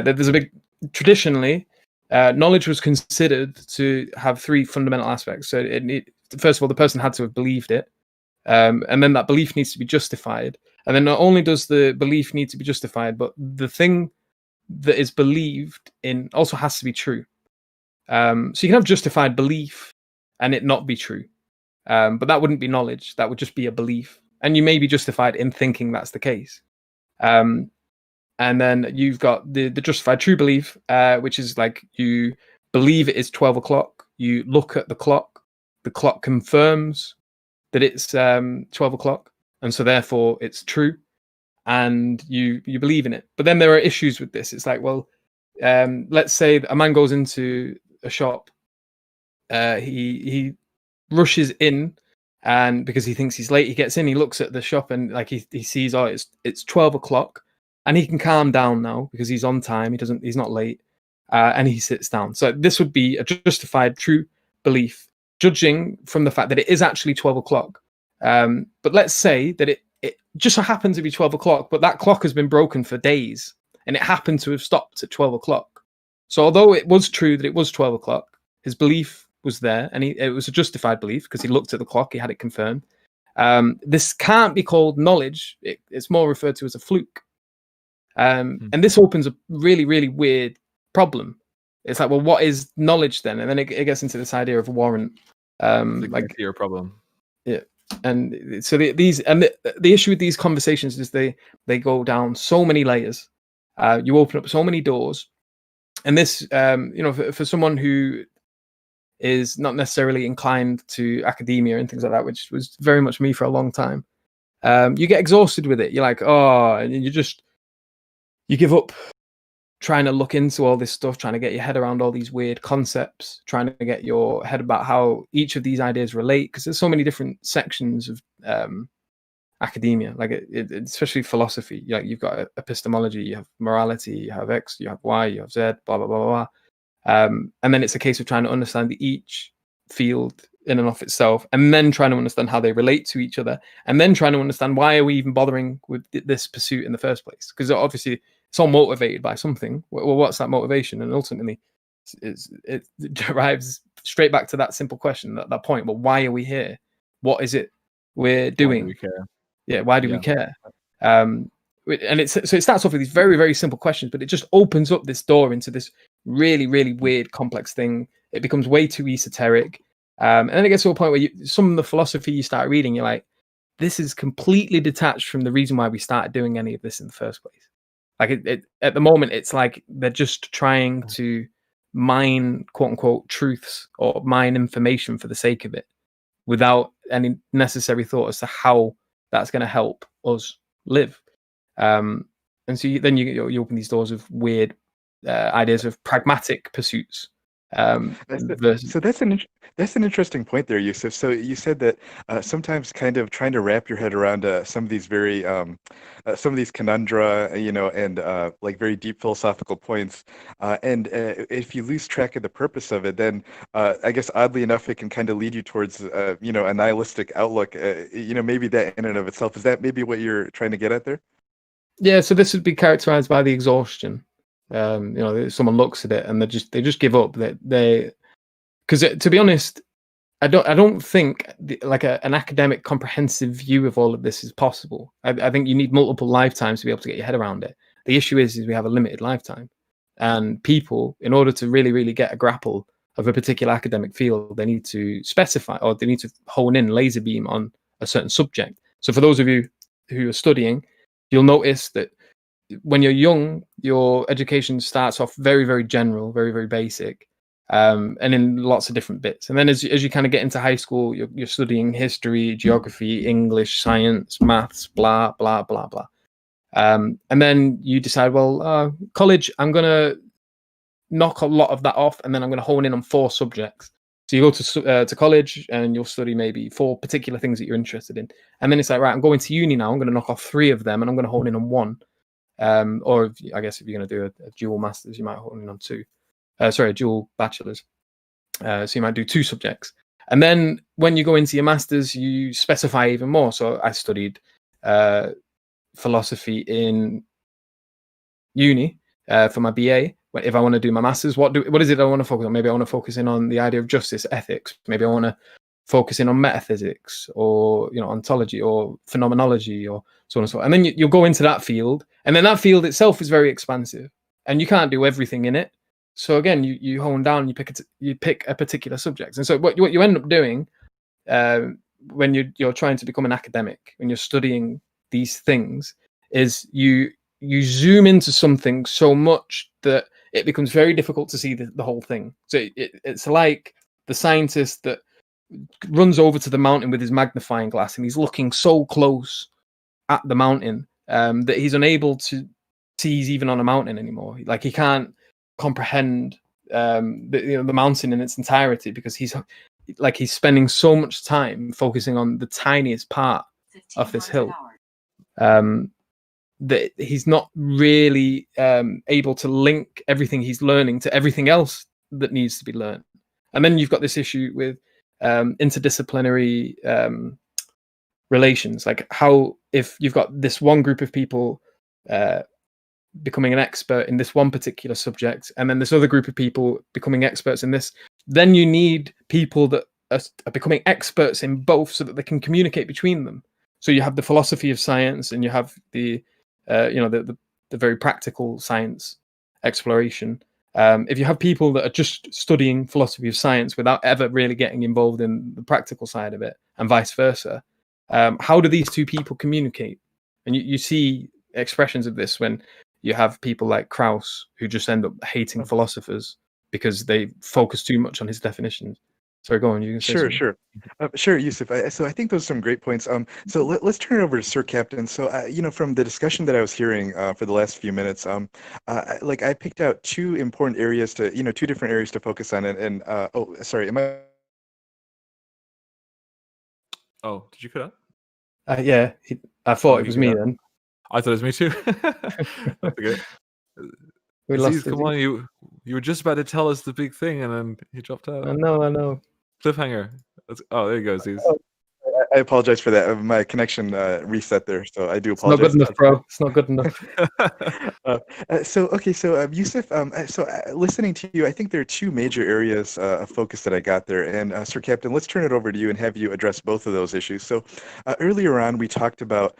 There's a big, traditionally, knowledge was considered to have three fundamental aspects. So first of all, the person had to have believed it. And then that belief needs to be justified. And then not only does the belief need to be justified, but the thing that is believed in also has to be true. So you can have justified belief and it not be true. But that wouldn't be knowledge. That would just be a belief. And you may be justified in thinking that's the case. And then you've got the justified true belief, which is like you believe it is 12 o'clock. You look at the clock confirms that it's 12 o'clock, and so therefore it's true, and you believe in it. But then there are issues with this. It's like, well, let's say a man goes into a shop, he rushes in, and because he thinks he's late, he gets in, he looks at the shop, and like he sees, it's 12 o'clock, and he can calm down now because he's on time. He's not late, and he sits down. So this would be a justified true belief, judging from the fact that it is actually 12 o'clock. But let's say that it just so happens to be 12 o'clock, but that clock has been broken for days, and it happened to have stopped at 12 o'clock. So although it was true that it was 12 o'clock, his belief was there, and it was a justified belief because he looked at the clock, he had it confirmed. This can't be called knowledge. It's more referred to as a fluke. And this opens a really, really weird problem. It's like, well, what is knowledge then? And then it gets into this idea of a warrant. Like your problem. Yeah. And so the issue with these conversations is they go down so many layers. You open up so many doors. And this, for someone who is not necessarily inclined to academia and things like that, which was very much me for a long time, you get exhausted with it. You're like, oh, and you give up trying to look into all this stuff, trying to get your head around all these weird concepts, trying to get your head about how each of these ideas relate, because there's so many different sections of academia, like especially philosophy. Like you've got epistemology, you have morality, you have X, you have Y, you have Z, blah blah blah blah. And then it's a case of trying to understand each field in and of itself, and then trying to understand how they relate to each other, and then trying to understand why are we even bothering with this pursuit in the first place? Because obviously it's all motivated by something. Well, what's that motivation? And ultimately, it derives straight back to that simple question, that point. Well, why are we here? What is it we're doing? Why do we care? Yeah, why do we care? And it starts off with these very, very simple questions, but it just opens up this door into this really, really weird, complex thing. It becomes way too esoteric. And then it gets to a point where some of the philosophy you start reading, you're like, this is completely detached from the reason why we started doing any of this in the first place. Like at the moment, it's like they're just trying to mine, quote unquote, truths or mine information for the sake of it, without any necessary thought as to how that's going to help us live. And so then you open these doors of weird ideas of pragmatic pursuits. So that's an interesting point there, Yusuf. So you said that sometimes kind of trying to wrap your head around some of these very some of these conundra, and like very deep philosophical points, and if you lose track of the purpose of it, then I guess oddly enough, it can kind of lead you towards a nihilistic outlook. Maybe that in and of itself, is that maybe what you're trying to get at there? Yeah. So this would be characterized by the exhaustion. Someone looks at it and they just give up. Because to be honest, I don't think an academic comprehensive view of all of this is possible. I think you need multiple lifetimes to be able to get your head around it. The issue is we have a limited lifetime, and people, in order to really, really get a grapple of a particular academic field, they need to specify, or they need to hone in, laser beam on a certain subject. So for those of you who are studying, you'll notice that when you're young, your education starts off very, very general, very, very basic, and in lots of different bits. And then as you kind of get into high school, you're studying history, geography, English, science, maths, blah, blah, blah, blah. And then you decide, well, college, I'm going to knock a lot of that off, and then I'm going to hone in on 4 subjects. So you go to college and you'll study maybe 4 particular things that you're interested in. And then it's like, right, I'm going to uni now. I'm going to knock off 3 of them, and I'm going to hone in on 1. Or I guess if you're going to do a dual masters, you might hone in on 2. A dual bachelor's. So you might do 2 subjects. And then when you go into your masters, you specify even more. So I studied philosophy in uni for my BA. If I want to do my masters, what is it I want to focus on? Maybe I want to focus in on the idea of justice, ethics. Maybe I want to focus in on metaphysics, or ontology, or phenomenology, or so on and so on. And then you'll go into that field, and then that field itself is very expansive, and you can't do everything in it. So again, you hone down, you pick a particular subject. And so what you end up doing when you're trying to become an academic, when you're studying these things, is you zoom into something so much that it becomes very difficult to see the whole thing. So it's like the scientist that runs over to the mountain with his magnifying glass, and he's looking so close at the mountain that he's unable to see he's even on a mountain anymore. Like he can't comprehend the mountain in its entirety, because he's spending so much time focusing on the tiniest part of this hill. that he's not really able to link everything he's learning to everything else that needs to be learned. And then you've got this issue with interdisciplinary relations, like how if you've got this one group of people becoming an expert in this one particular subject, and then this other group of people becoming experts in this, then you need people that are becoming experts in both so that they can communicate between them. So you have the philosophy of science, and you have the the very practical science exploration. If you have people that are just studying philosophy of science without ever really getting involved in the practical side of it, and vice versa, how do these two people communicate? And you see expressions of this when you have people like Krauss who just end up hating philosophers because they focus too much on his definitions. Sorry, go on. You can say Sure, something. sure. Sure, Yusuf. So I think those are some great points. So let's turn it over to Sir Captain. So, from the discussion that I was hearing for the last few minutes, I picked out two important areas to, two different areas to focus on. And oh, sorry, am I? Oh, did you cut out? Yeah, I thought it was me cut out. then. I thought it was me too. That's okay. We Aziz, lost come on, you were just about to tell us the big thing, and then he dropped out. I know. Cliffhanger. Oh, there you go, Aziz. I apologize for that. My connection reset there, so I do It's not apologize. good enough, bro. It's not good enough. Yusuf, listening to you, I think there are two major areas of focus that I got there. And Sir Captain, let's turn it over to you and have you address both of those issues. So earlier on, we talked about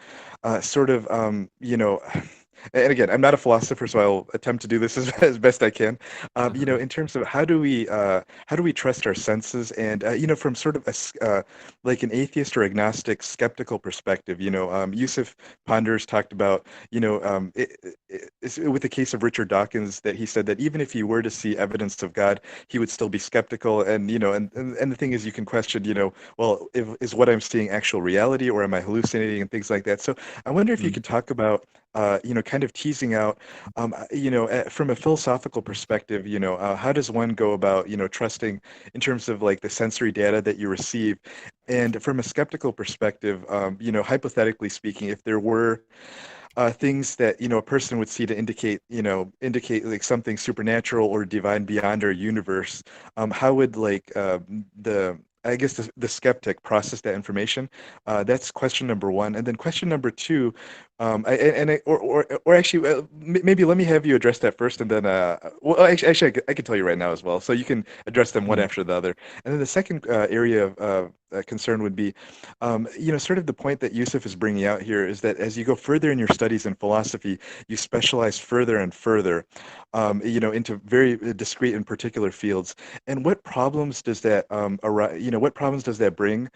and again, I'm not a philosopher, so I'll attempt to do this as best I can. In terms of how do we trust our senses, and from sort of like an atheist or agnostic, skeptical perspective. Yusuf Ponders talked about with the case of Richard Dawkins, that he said that even if he were to see evidence of God, he would still be skeptical. And and the thing is, you can question, well, is what I'm seeing actual reality, or am I hallucinating, and things like that. So I wonder if you could talk about kind of teasing out, from a philosophical perspective, how does one go about, trusting in terms of like the sensory data that you receive, and from a skeptical perspective, hypothetically speaking, if there were things that a person would see to indicate like something supernatural or divine beyond our universe, how would the skeptic process that information? That's question number one. And then question number two, maybe let me have you address that first, and then I can tell you right now as well, so you can address them one after the other. And then the second area of concern would be, sort of the point that Yusuf is bringing out here is that as you go further in your studies in philosophy, you specialize further and further, into very discrete and particular fields. And what problems does that arise? What problems does that bring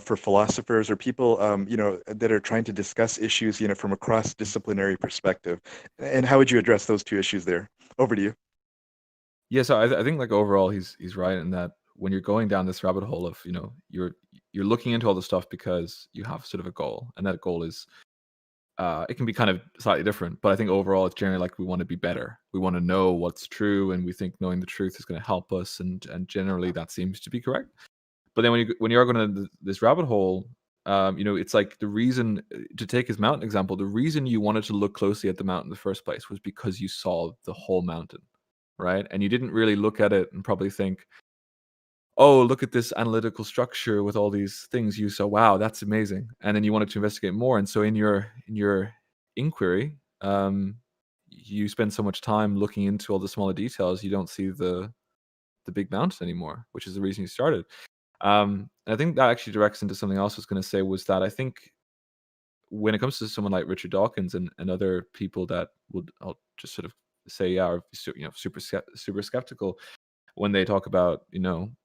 for philosophers or people, that are trying to discuss issues, from a cross-disciplinary perspective? And how would you address those two issues there? Over to you. Yeah, so I think like overall he's right in that when you're going down this rabbit hole of you're looking into all the stuff because you have sort of a goal, and that goal is it can be kind of slightly different, but I think overall it's generally like we want to be better, we want to know what's true, and we think knowing the truth is going to help us, and generally that seems to be correct. But then when you are going to this rabbit hole, it's like the reason, to take his mountain example, the reason you wanted to look closely at the mountain in the first place was because you saw the whole mountain, right? And you didn't really look at it and probably think, oh, look at this analytical structure with all these things. You saw, wow, that's amazing, and then you wanted to investigate more. And so in your inquiry, you spend so much time looking into all the smaller details, you don't see the big mountain anymore, which is the reason you started. And I think that actually directs into something else I was going to say, was that I think when it comes to someone like Richard Dawkins and other people that I'll just sort of say, are super skeptical when they talk about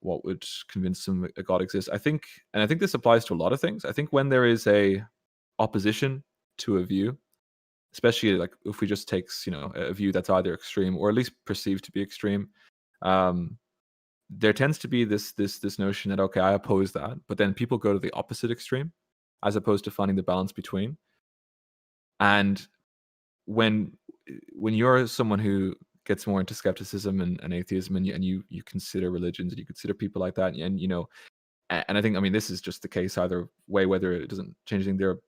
what would convince them that God exists. I think this applies to a lot of things. I think when there is a opposition to a view, especially like if we just take a view that's either extreme or at least perceived to be extreme, there tends to be this notion that, okay, I oppose that, but then people go to the opposite extreme as opposed to finding the balance between. And when you're someone who gets more into skepticism and atheism, and you consider religions, and you consider people like that, and and I think, I mean, this is just the case either way, whether it doesn't change anything,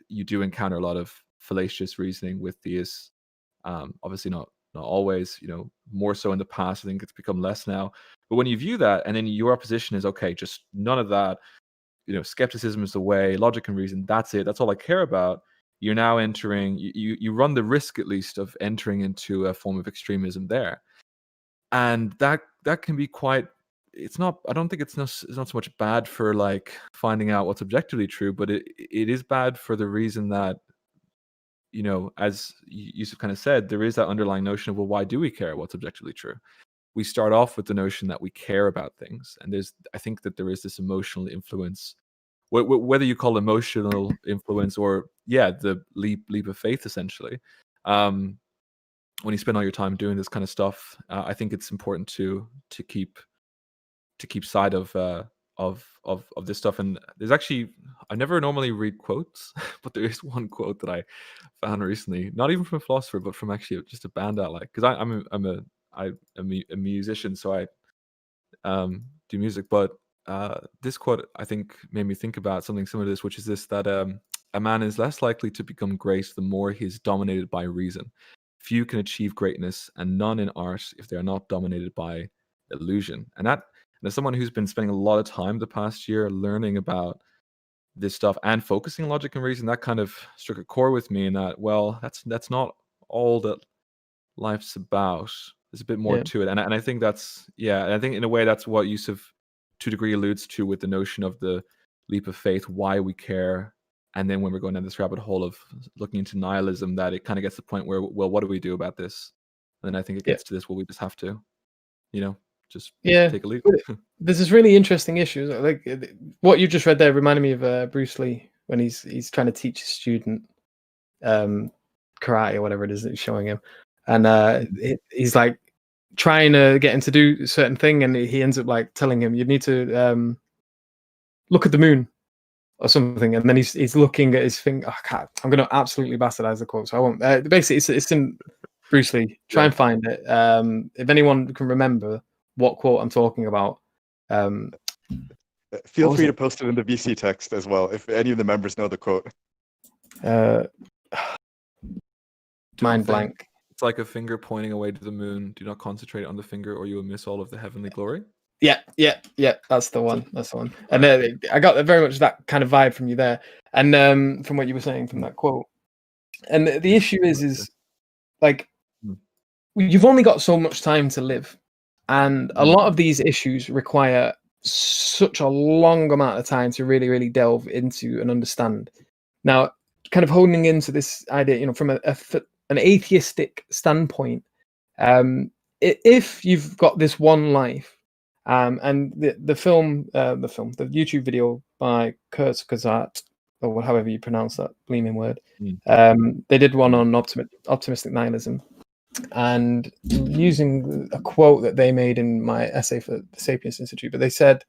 you do encounter a lot of fallacious reasoning with theists. Obviously not always, more so in the past. I think it's become less now. But when you view that, and then your opposition is, okay, just none of that, skepticism is the way, logic and reason, that's it, that's all I care about, you're now entering, you run the risk, at least, of entering into a form of extremism there. And that can be quite, I don't think it's not so much bad for like finding out what's objectively true, but it is bad for the reason that, as Yusuf kind of said, there is that underlying notion of, well, why do we care what's objectively true? We start off with the notion that we care about things, and I think that there is this emotional influence, whether you call it emotional influence or the leap of faith, essentially. When you spend all your time doing this kind of stuff, I think it's important to keep sight of this stuff. And there's actually, I never normally read quotes, but there is one quote that I found recently, not even from a philosopher, but from actually just a band I like, because I'm a musician, so I do music. But this quote, I think, made me think about something similar to this, which is this, that a man is less likely to become great the more he is dominated by reason. Few can achieve greatness, and none in art if they are not dominated by illusion. And as someone who's been spending a lot of time the past year learning about this stuff and focusing on logic and reason, that kind of struck a chord with me, in that, well, that's not all that life's about. There's a bit more to it. And I think that's, and I think in a way that's what Yusuf to a degree alludes to with the notion of the leap of faith, why we care. And then when we're going down this rabbit hole of looking into nihilism, that it kind of gets to the point where, well, what do we do about this? And then I think it gets to this, well, we just have to, just take a leap. There's this really interesting issue. Like what you just read there reminded me of Bruce Lee when he's trying to teach a student karate or whatever it is that he's showing him. And he's like trying to get him to do a certain thing, and he ends up like telling him, you need to look at the moon or something. And then he's looking at his finger. I'm going to absolutely bastardize the quote, so I won't. Basically, it's in Bruce Lee. Try and find it. If anyone can remember what quote I'm talking about, feel free to post it in the VC text as well, if any of the members know the quote. Mind blank. It's like a finger pointing away to the moon. Do not concentrate on the finger, or you will miss all of the heavenly glory. Yeah. That's the one. And I got very much that kind of vibe from you there, and from what you were saying from that quote. And the issue is like, you've only got so much time to live, and a lot of these issues require such a long amount of time to really, really delve into and understand. Now, kind of honing into this idea, from an atheistic standpoint, if you've got this one life, and the YouTube video by Kurt Kazat, or however you pronounce that bleeming word, they did one on optimistic nihilism, and using a quote that they made in my essay for the Sapiens Institute, but they said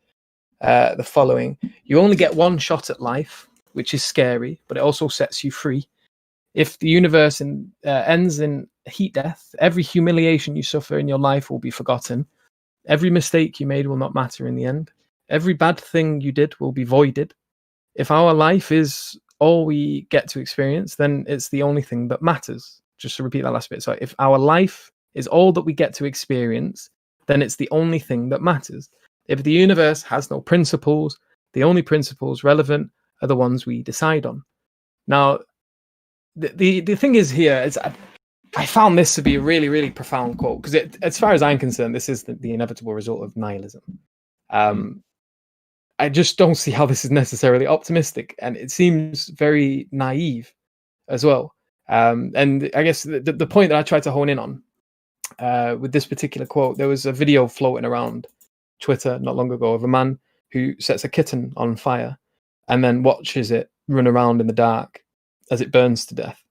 the following: you only get one shot at life, which is scary, but it also sets you free. If the universe ends in heat death, every humiliation you suffer in your life will be forgotten. Every mistake you made will not matter in the end. Every bad thing you did will be voided. If our life is all we get to experience, then it's the only thing that matters. Just to repeat that last bit. So if our life is all that we get to experience, then it's the only thing that matters. If the universe has no principles, the only principles relevant are the ones we decide on. Now, the thing is here is I found this to be a really, really profound quote, because as far as I'm concerned, this is the inevitable result of nihilism. I just don't see how this is necessarily optimistic, and it seems very naive as well. And I guess the point that I tried to hone in on with this particular quote, there was a video floating around Twitter not long ago of a man who sets a kitten on fire and then watches it run around in the dark as it burns to death.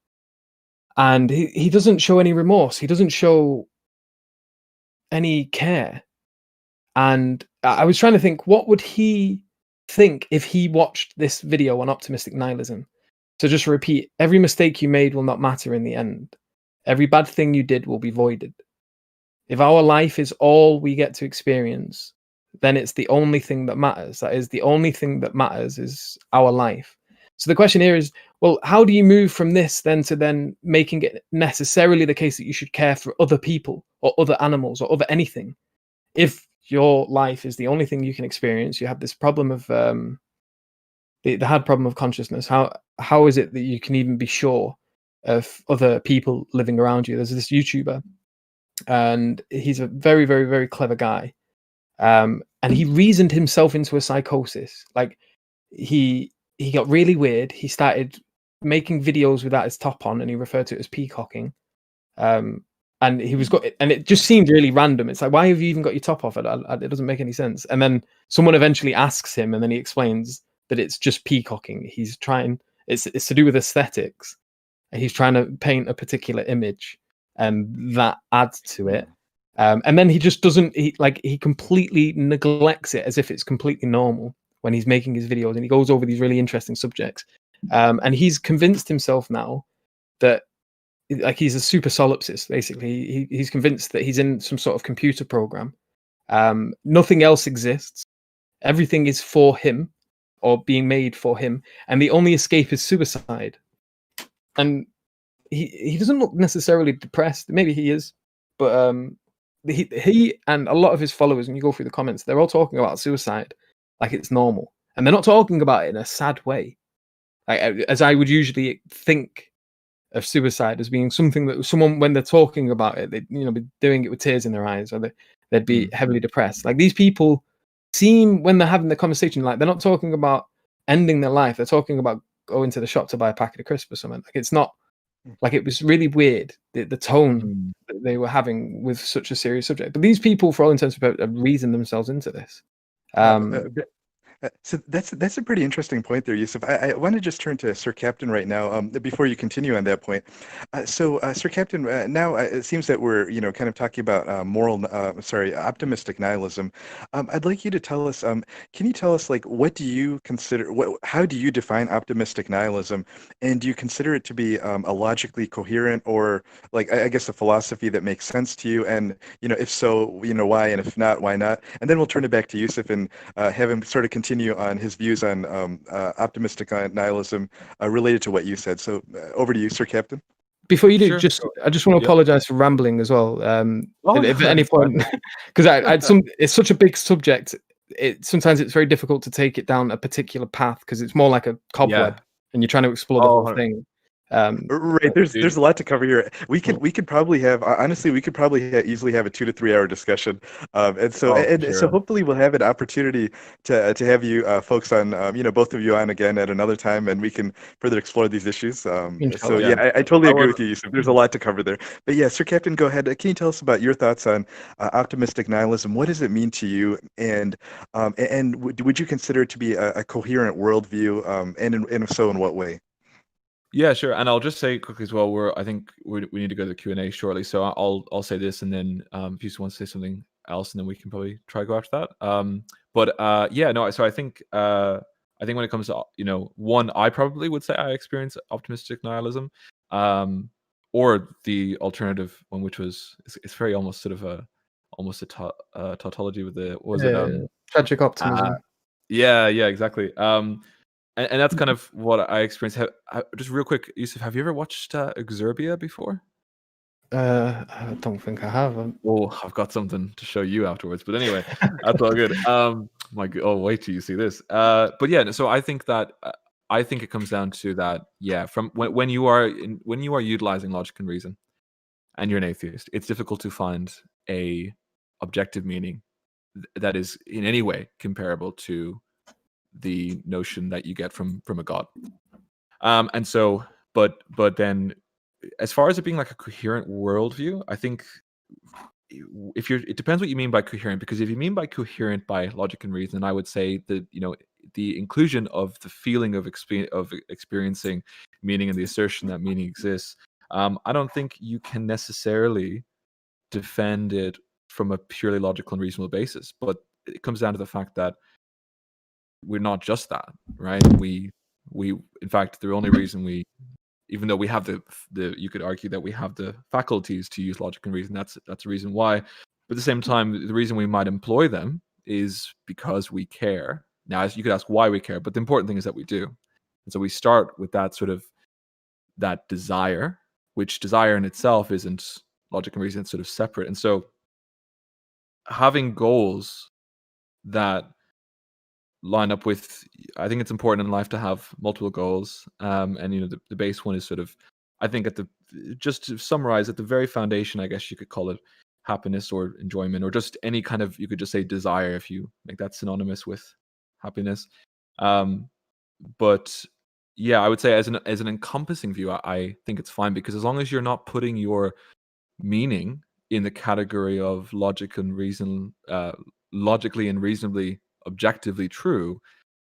And he doesn't show any remorse. He doesn't show any care. And I was trying to think, what would he think if he watched this video on optimistic nihilism? So just repeat, every mistake you made will not matter in the end. Every bad thing you did will be voided. If our life is all we get to experience, then it's the only thing that matters. That is, the only thing that matters is our life. So the question here is, well, how do you move from this then to then making it necessarily the case that you should care for other people or other animals or other anything? If your life is the only thing you can experience, you have this problem of the hard problem of consciousness. How is it that you can even be sure of other people living around you? There's this YouTuber, and he's a very, very, very clever guy. And he reasoned himself into a psychosis. Like he got really weird. He started making videos without his top on, and he referred to it as peacocking. And he was and it just seemed really random. It's like, why have you even got your top off? It doesn't make any sense. And then someone eventually asks him, and then he explains that it's just peacocking. He's trying. It's to do with aesthetics. He's trying to paint a particular image, and that adds to it. And then he just doesn't. He completely neglects it as if it's completely normal when he's making his videos, and he goes over these really interesting subjects. And he's convinced himself now that, like, he's a super solipsist. Basically, he's convinced that he's in some sort of computer program. Nothing else exists. Everything is for him, or being made for him, and the only escape is suicide. And he doesn't look necessarily depressed. Maybe he is, but he and a lot of his followers, when you go through the comments, they're all talking about suicide like it's normal, and they're not talking about it in a sad way, like as I would usually think of suicide as being something that someone, when they're talking about it, they'd be doing it with tears in their eyes, or they'd be heavily depressed. Like, these people seem, when they're having the conversation, like they're not talking about ending their life. They're talking about going to the shop to buy a packet of crisps or something. Like, it's not, like, it was really weird, the tone that they were having with such a serious subject. But these people, for all intents and purposes, have reasoned themselves into this. So that's a pretty interesting point there, Yusuf. I want to just turn to Sir Captain right now, before you continue on that point. Sir Captain, now it seems that we're kind of talking about optimistic nihilism. I'd like you to tell us. Can you tell us, like, what do you consider? How do you define optimistic nihilism, and do you consider it to be a logically coherent, or, like, I guess, a philosophy that makes sense to you? And if so, why? And if not, why not? And then we'll turn it back to Yusuf and have him sort of continue on his views on optimistic nihilism related to what you said. So over to you, Sir Captain. Before you do, I just want to apologize for rambling as well. If at any point, because it's such a big subject, sometimes it's very difficult to take it down a particular path, because it's more like a cobweb, and you're trying to explore the whole thing. Right, there's a lot to cover here. We could probably have, honestly, easily have a 2 to 3 hour discussion, and so so hopefully we'll have an opportunity to have you folks on, both of you on again at another time, and we can further explore these issues. So I totally agree with you, Yusuf. There's a lot to cover there. But yeah, Sir Captain, go ahead. Can you tell us about your thoughts on optimistic nihilism? What does it mean to you, and would you consider it to be a coherent worldview, and if so, in what way? Yeah, sure. And I'll just say quickly as well, I think we need to go to the Q&A shortly. So I'll say this, and then if you want to say something else, and then we can probably try to go after that. So I think when it comes to, one, I probably would say I experience optimistic nihilism, or the alternative one, which was, it's very almost sort of almost a tautology with the, what was it? Tragic optimism. Yeah, exactly. And that's kind of what I experienced. Just real quick, Yusuf, have you ever watched Exurbia before? I don't think I have. Oh, I've got something to show you afterwards. But anyway, that's all good. Wait till you see this. But yeah, so I think that it comes down to that. Yeah, from when you are utilizing logic and reason, and you're an atheist, it's difficult to find a objective meaning that is in any way comparable to the notion that you get from a god. And so, but then, as far as it being like a coherent worldview, I think it depends what you mean by coherent, because if you mean by coherent by logic and reason, I would say that the inclusion of the feeling of experiencing meaning and the assertion that meaning exists, I don't think you can necessarily defend it from a purely logical and reasonable basis. But it comes down to the fact that we're not just that, right? We in fact, the only reason even though we have the you could argue that we have the faculties to use logic and reason, that's the reason why. But at the same time, the reason we might employ them is because we care. Now, you could ask why we care, but the important thing is that we do. And so we start with that sort of that desire, which desire in itself isn't logic and reason, it's sort of separate. And so having goals that line up with, I think it's important in life to have multiple goals. And the base one is sort of, I think just to summarize, at the very foundation, I guess you could call it happiness or enjoyment, or just any kind of, you could just say desire if you make that synonymous with happiness. But yeah, I would say as an encompassing view, I think it's fine, because as long as you're not putting your meaning in the category of logic and reason, logically and reasonably objectively true,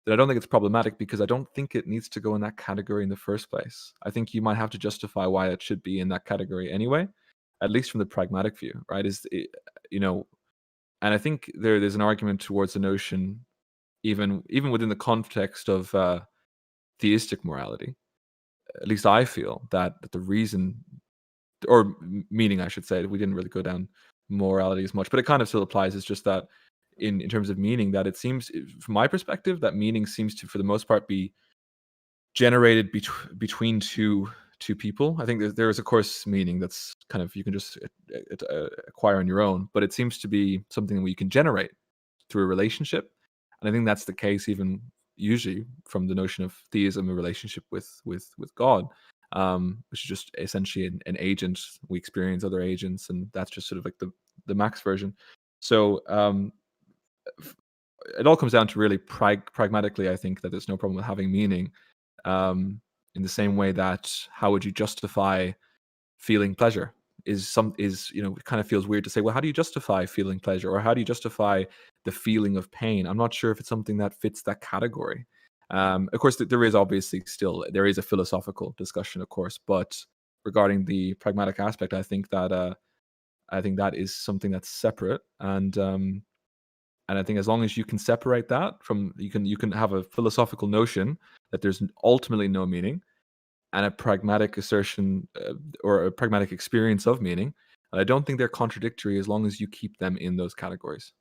then I don't think it's problematic, because I don't think it needs to go in that category in the first place. I think you might have to justify why it should be in that category anyway, at least from the pragmatic view, right? And I think there's an argument towards the notion, even within the context of theistic morality. At least I feel that the reason, or meaning, I should say, we didn't really go down morality as much, but it kind of still applies. It's just that in terms of meaning, that it seems, from my perspective, that meaning seems to, for the most part, be generated between two people. I think there is, of course, meaning that's kind of, you can just acquire on your own, but it seems to be something that we can generate through a relationship. And I think that's the case even usually from the notion of theism, a relationship with God, which is just essentially an agent. We experience other agents, and that's just sort of like the max version. So it all comes down to really pragmatically, I think that there's no problem with having meaning, in the same way that how would you justify feeling pleasure it kind of feels weird to say, well, how do you justify feeling pleasure, or how do you justify the feeling of pain? I'm not sure if it's something that fits that category. Of course, there is obviously still a philosophical discussion, of course, but regarding the pragmatic aspect, I think that is something that's separate, and I think as long as you can separate that from, you can have a philosophical notion that there's ultimately no meaning, and a pragmatic assertion or a pragmatic experience of meaning. And I don't think they're contradictory as long as you keep them in those categories.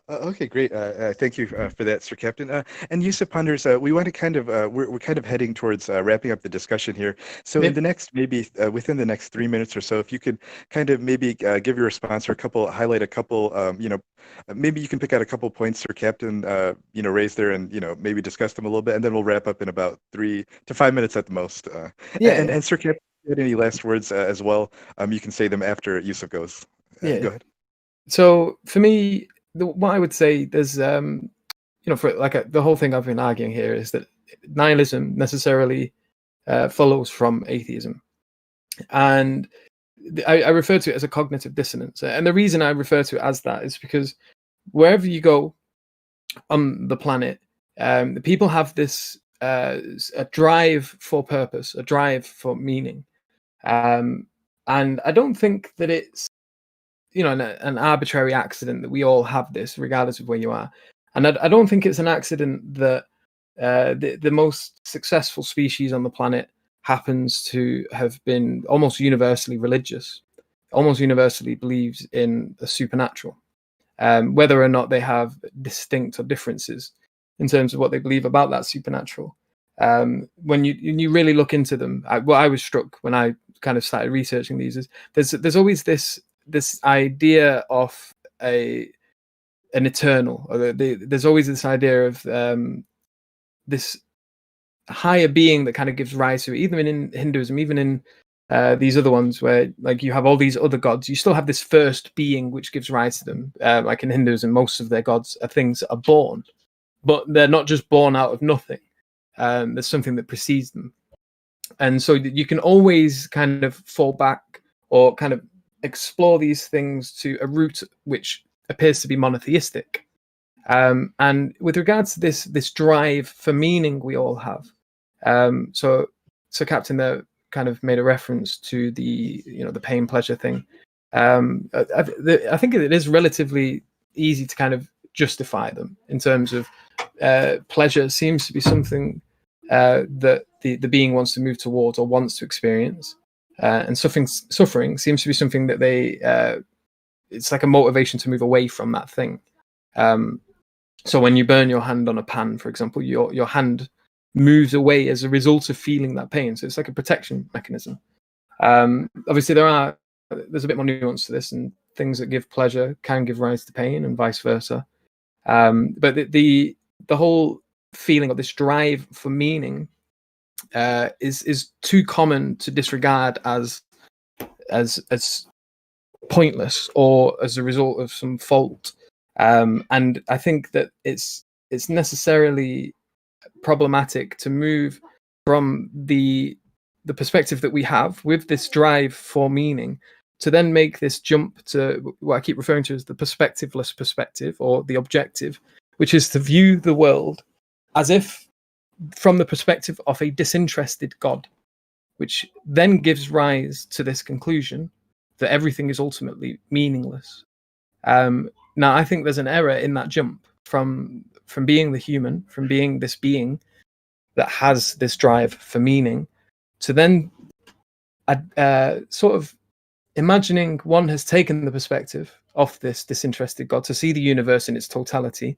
Okay, great. Thank you for that, Sir Captain. And YUSUF Ponders, we want to kind of we're kind of heading towards wrapping up the discussion here. So in the next within the next 3 minutes or so, if you could kind of maybe give your response, or highlight a couple, maybe you can pick out a couple points Sir Captain raised there, and maybe discuss them a little bit, and then we'll wrap up in about 3 to 5 minutes at the most. And Sir Captain, if you had any last words as well, you can say them after YUSUF goes. Go ahead. So for me, what I would say, there's for the whole thing I've been arguing here is that nihilism necessarily follows from atheism, and I refer to it as a cognitive dissonance. And the reason I refer to it as that is because wherever you go on the planet, people have this a drive for purpose, a drive for meaning, and I don't think that it's an arbitrary accident that we all have this, regardless of where you are. And I don't think it's an accident that the most successful species on the planet happens to have been almost universally religious, almost universally believes in the supernatural, whether or not they have distinct or differences in terms of what they believe about that supernatural. When you really look into them, what I was struck when I kind of started researching these is there's always this idea of an eternal, or there's always this idea of this higher being that kind of gives rise to it. Even in Hinduism, even in these other ones where like you have all these other gods, you still have this first being which gives rise to them. Like in Hinduism, most of their gods are things that are born, but they're not just born out of nothing. There's something that precedes them, and so you can always kind of fall back or kind of explore these things to a root which appears to be monotheistic. And with regards to this drive for meaning we all have, so Captain there kind of made a reference to the pain pleasure thing. I think it is relatively easy to kind of justify them in terms of pleasure seems to be something that the being wants to move towards or wants to experience. And suffering seems to be something that it's like a motivation to move away from that thing. So when you burn your hand on a pan, for example, your hand moves away as a result of feeling that pain. So it's like a protection mechanism. Obviously, there's a bit more nuance to this, and things that give pleasure can give rise to pain, and vice versa. But the whole feeling of this drive for meaning is too common to disregard as pointless or as a result of some fault. And I think that it's necessarily problematic to move from the perspective that we have with this drive for meaning to then make this jump to what I keep referring to as the perspectiveless perspective, or the objective, which is to view the world as if from the perspective of a disinterested God, which then gives rise to this conclusion that everything is ultimately meaningless. Now, I think there's an error in that jump from being the human, from being this being that has this drive for meaning, to then sort of imagining one has taken the perspective of this disinterested God to see the universe in its totality,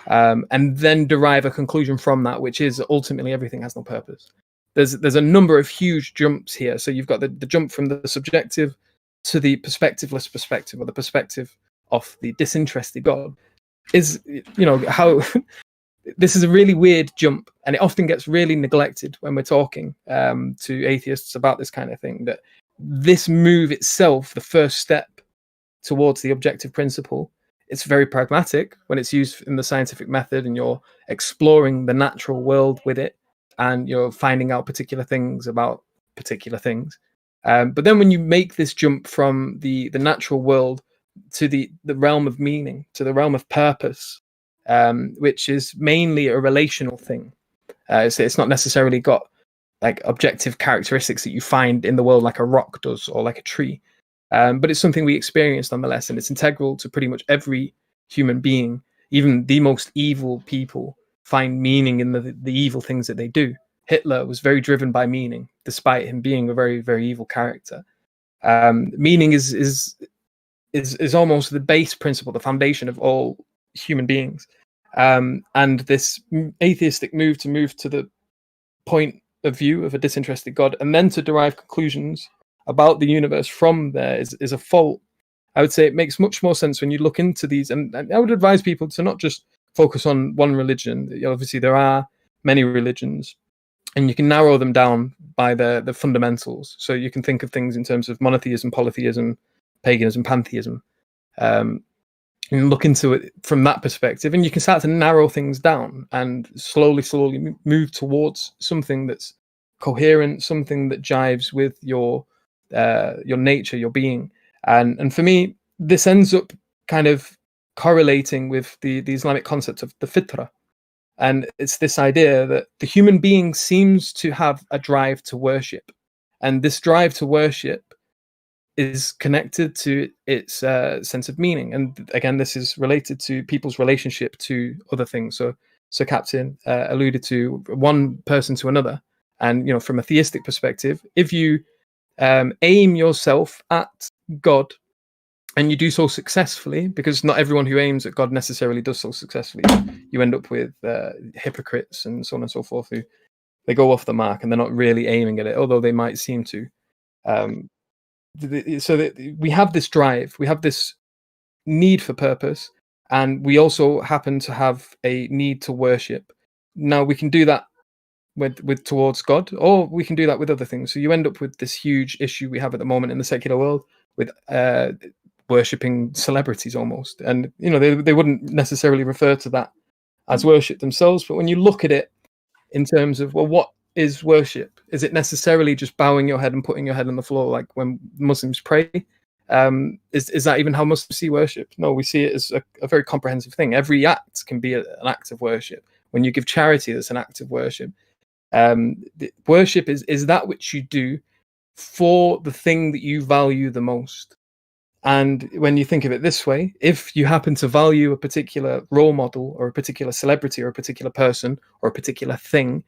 and then derive a conclusion from that, which is ultimately everything has no purpose. There's a number of huge jumps here. So you've got the jump from the subjective to the perspectiveless perspective, or the perspective of the disinterested God. Is, how this is a really weird jump, and it often gets really neglected when we're talking to atheists about this kind of thing, that this move itself, the first step towards the objective principle, it's very pragmatic when it's used in the scientific method and you're exploring the natural world with it and you're finding out particular things about particular things. But then when you make this jump from the natural world to the realm of meaning, to the realm of purpose, which is mainly a relational thing. So it's not necessarily got like objective characteristics that you find in the world like a rock does or like a tree. But it's something we experience nonetheless, and it's integral to pretty much every human being. Even the most evil people find meaning in the evil things that they do. Hitler was very driven by meaning, despite him being a very, very evil character. Meaning is almost the base principle, the foundation of all human beings. And this atheistic move to the point of view of a disinterested God, and then to derive conclusions about the universe from there is a fault. I would say it makes much more sense when you look into these, and I would advise people to not just focus on one religion. Obviously, there are many religions, and you can narrow them down by the fundamentals. So you can think of things in terms of monotheism, polytheism, paganism, pantheism, and look into it from that perspective, and you can start to narrow things down and slowly move towards something that's coherent, something that jives with your nature, your being. And for me, this ends up kind of correlating with the Islamic concept of the fitra. And it's this idea that the human being seems to have a drive to worship. And this drive to worship is connected to its sense of meaning. And again, this is related to people's relationship to other things. So Captain alluded to one person to another. And, from a theistic perspective, if you aim yourself at God, and you do so successfully, because not everyone who aims at God necessarily does so successfully. You end up with hypocrites and so on and so forth, who they go off the mark and they're not really aiming at it, although they might seem to. So that we have this drive, we have this need for purpose, and we also happen to have a need to worship. Now, we can do that with towards God, or we can do that with other things. So you end up with this huge issue we have at the moment in the secular world with worshipping celebrities almost. And they wouldn't necessarily refer to that as worship themselves, but when you look at it in terms of, well, what is worship? Is it necessarily just bowing your head and putting your head on the floor like when Muslims pray? Is that even how Muslims see worship? No, we see it as a very comprehensive thing. Every act can be an act of worship. When you give charity, that's an act of worship. Worship is that which you do for the thing that you value the most. And when you think of it this way, if you happen to value a particular role model or a particular celebrity or a particular person or a particular thing,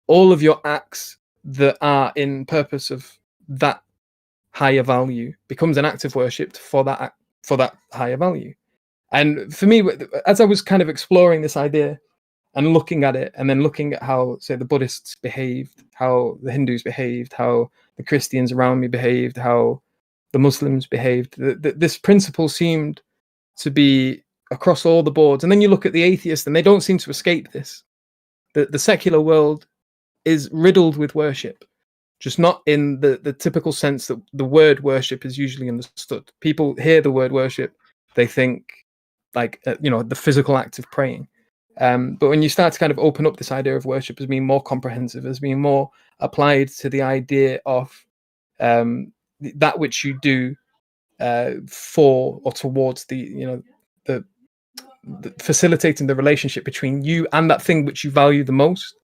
all of your acts that are in purpose of that higher value becomes an act of worship for that higher value. And for me, as I was kind of exploring this idea, and looking at it, and then looking at how, say, the Buddhists behaved, how the Hindus behaved, how the Christians around me behaved, how the Muslims behaved. This principle seemed to be across all the boards. And then you look at the atheists, and they don't seem to escape this. The secular world is riddled with worship, just not in the typical sense that the word worship is usually understood. People hear the word worship, they think like, the physical act of praying. But when you start to kind of open up this idea of worship as being more comprehensive, as being more applied to the idea of that which you do for or towards the facilitating the relationship between you and that thing which you value the most,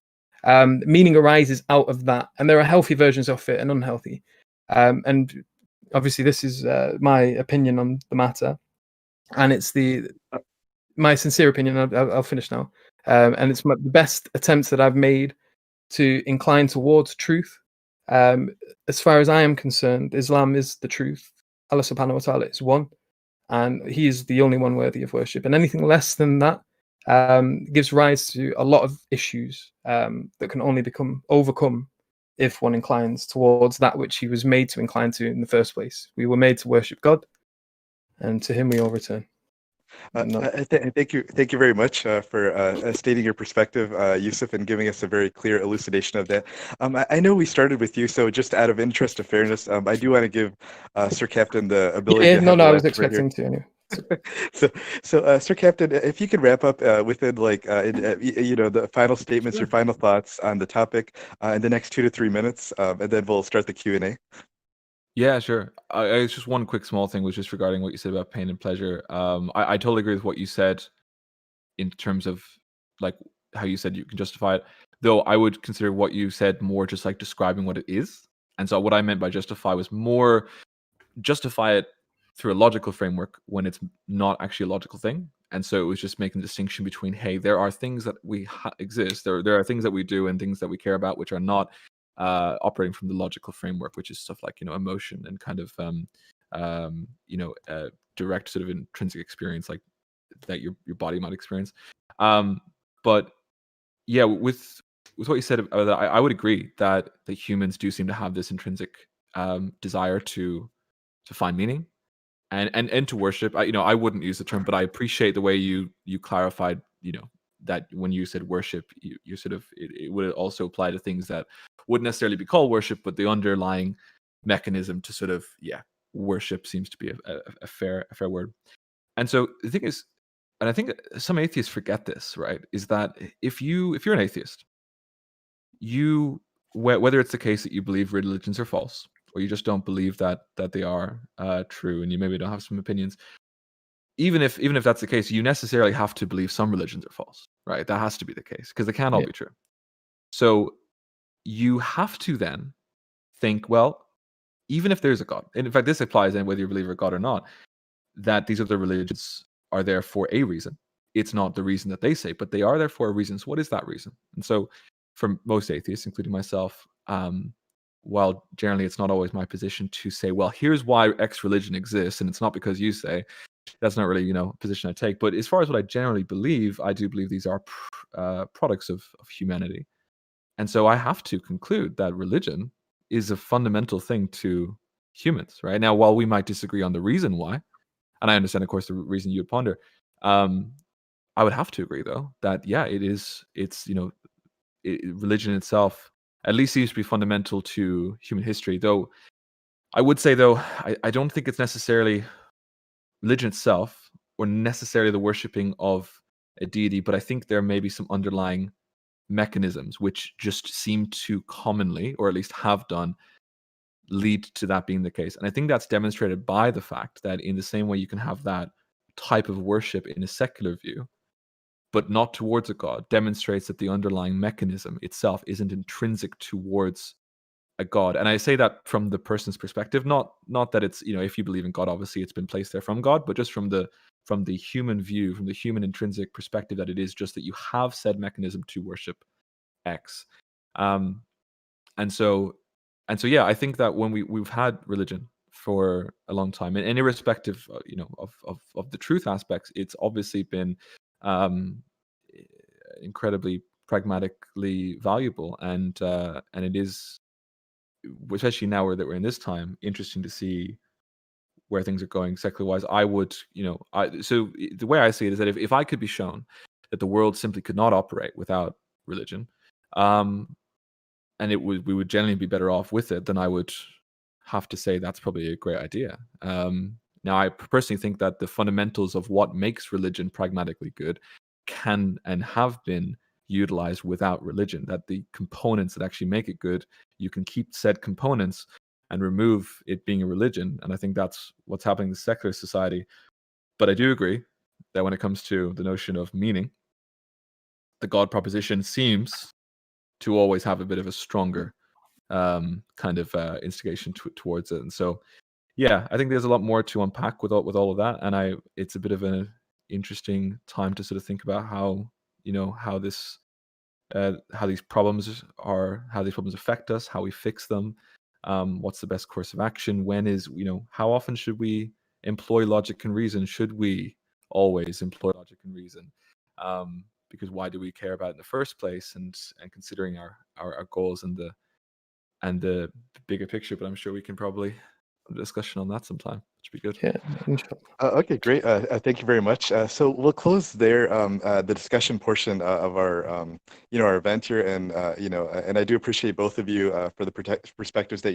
meaning arises out of that. And there are healthy versions of it and unhealthy. And obviously this is my opinion on the matter, and it's my sincere opinion. I'll finish now. And it's the best attempt that I've made to incline towards truth. As far as I am concerned, Islam is the truth. Allah subhanahu wa ta'ala is one, and he is the only one worthy of worship. And anything less than that gives rise to a lot of issues that can only become overcome if one inclines towards that which he was made to incline to in the first place. We were made to worship God, and to him we all return. Thank you very much for stating your perspective, Yusuf, and giving us a very clear elucidation of that. I know we started with you, so just out of interest of fairness, I do want to give Sir Captain the ability to have I was expecting to anyway. So, Sir Captain, if you could wrap up within the final statements, your final thoughts on the topic in the next 2 to 3 minutes, and then we'll start the Q&A. Yeah, sure. It's just one quick small thing, was just regarding what you said about pain and pleasure. I totally agree with what you said in terms of like how you said you can justify it. Though I would consider what you said more just like describing what it is. And so what I meant by justify was more justify it through a logical framework when it's not actually a logical thing. And so it was just making the distinction between, hey, there are things that we exist, there are things that we do and things that we care about which are not operating from the logical framework, which is stuff like emotion and kind of direct sort of intrinsic experience like that your body might experience. But yeah, with what you said about that, I would agree that the humans do seem to have this intrinsic desire to find meaning and to worship. I wouldn't use the term, but I appreciate the way you clarified that when you said worship, you sort of it would also apply to things that wouldn't necessarily be called worship, but the underlying mechanism to sort of worship seems to be a fair word. And so the thing is, and I think some atheists forget this, right, is that if you're an atheist, whether it's the case that you believe religions are false or you just don't believe that they are true, and you maybe don't have some opinions, even if that's the case, you necessarily have to believe some religions are false, right? That has to be the case because they can't all be true. So you have to then think, well, even if there's a God, and in fact this applies in whether you believe in God or not, that these other religions are there for a reason. It's not the reason that they say, but they are there for a reason. So what is that reason? And so for most atheists, including myself, while generally it's not always my position to say, well, here's why X religion exists, and it's not because you say, that's not really a position I take. But as far as what I generally believe, I do believe these are products of humanity. And so I have to conclude that religion is a fundamental thing to humans, right? Now, while we might disagree on the reason why, and I understand, of course, the reason you would ponder, I would have to agree, though, that, yeah, religion itself at least seems to be fundamental to human history. Though I would say, though, I don't think it's necessarily religion itself or necessarily the worshipping of a deity, but I think there may be some underlying mechanisms which just seem to commonly, or at least have done, lead to that being the case. And I think that's demonstrated by the fact that in the same way you can have that type of worship in a secular view, but not towards a god, demonstrates that the underlying mechanism itself isn't intrinsic towards a god. And I say that from the person's perspective, not that it's, if you believe in God, obviously it's been placed there from God, but just from the human view, from the human intrinsic perspective, that it is just that you have said mechanism to worship X. And so yeah, I think that when we've had religion for a long time, and irrespective of the truth aspects, it's obviously been incredibly pragmatically valuable, and it is, especially now that we're in this time, interesting to see where things are going secular wise. I would, so the way I see it is that if I could be shown that the world simply could not operate without religion, and we would generally be better off with it, then I would have to say that's probably a great idea. Now, I personally think that the fundamentals of what makes religion pragmatically good can and have been utilized without religion, that the components that actually make it good, you can keep said components and remove it being a religion. And I think that's what's happening in the secular society. But I do agree that when it comes to the notion of meaning, the God proposition seems to always have a bit of a stronger kind of instigation towards it. And so, yeah, I think there's a lot more to unpack with all of that. And it's a bit of an interesting time to sort of think about how these problems affect us, how we fix them, what's the best course of action, how often should we employ logic and reason? Should we always employ logic and reason? Because why do we care about it in the first place? And considering our goals and the bigger picture. But I'm sure we can probably have a discussion on that sometime, which would be good. Yeah, inshallah. Okay, great. Thank you very much. So we'll close there the discussion portion of our our event here, and and I do appreciate both of you for the perspectives that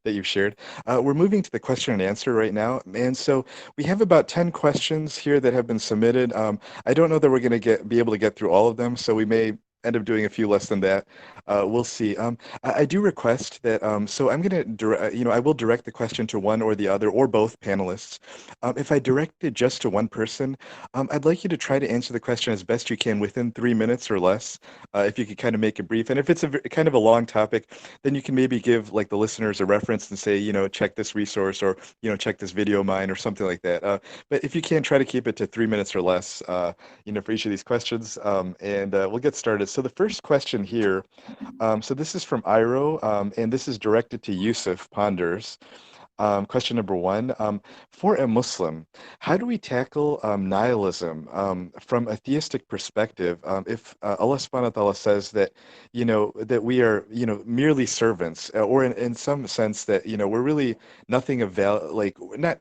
you've shared. We're moving to the question and answer right now, and so we have about 10 questions here that have been submitted. I don't know that we're going to be able to get through all of them, so we may end up doing a few less than that. We'll see. I do request that, so I'm going to, I will direct the question to one or the other or both panelists. If I direct it just to one person, I'd like you to try to answer the question as best you can within 3 minutes or less, if you could kind of make it brief. And if it's kind of a long topic, then you can maybe give like the listeners a reference and say, check this resource, or, check this video of mine or something like that. But if you can, try to keep it to 3 minutes or less, for each of these questions, and we'll get started. So the first question here, so this is from Iro, and this is directed to YUSUF Ponders. Question number one, for a Muslim, how do we tackle nihilism from a theistic perspective? If Allah subhanahu wa ta'ala says that, that we are, merely servants, or in some sense that, we're really nothing of value, like not.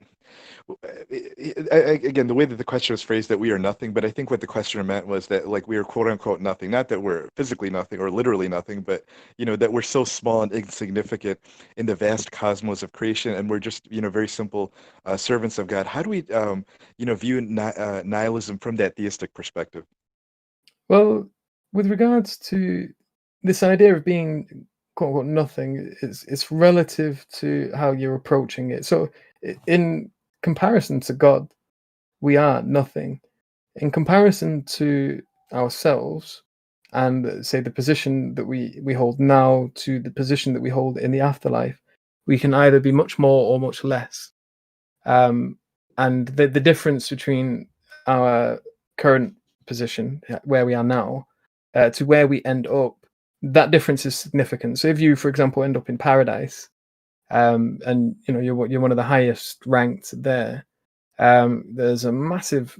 Again, the way that the question was phrased, that we are nothing, but I think what the questioner meant was that, like, we are quote unquote nothing, not that we're physically nothing or literally nothing, but that we're so small and insignificant in the vast cosmos of creation, and we're just very simple servants of God. How do we view nihilism from that theistic perspective? Well, with regards to this idea of being quote unquote nothing, it's relative to how you're approaching it. So in comparison to God, we are nothing. In comparison to ourselves, and say the position that we hold now to the position that we hold in the afterlife, we can either be much more or much less. And the difference between our current position, where we are now, to where we end up, that difference is significant. So if you, for example, end up in paradise, and you're one of the highest ranked there, there's a massive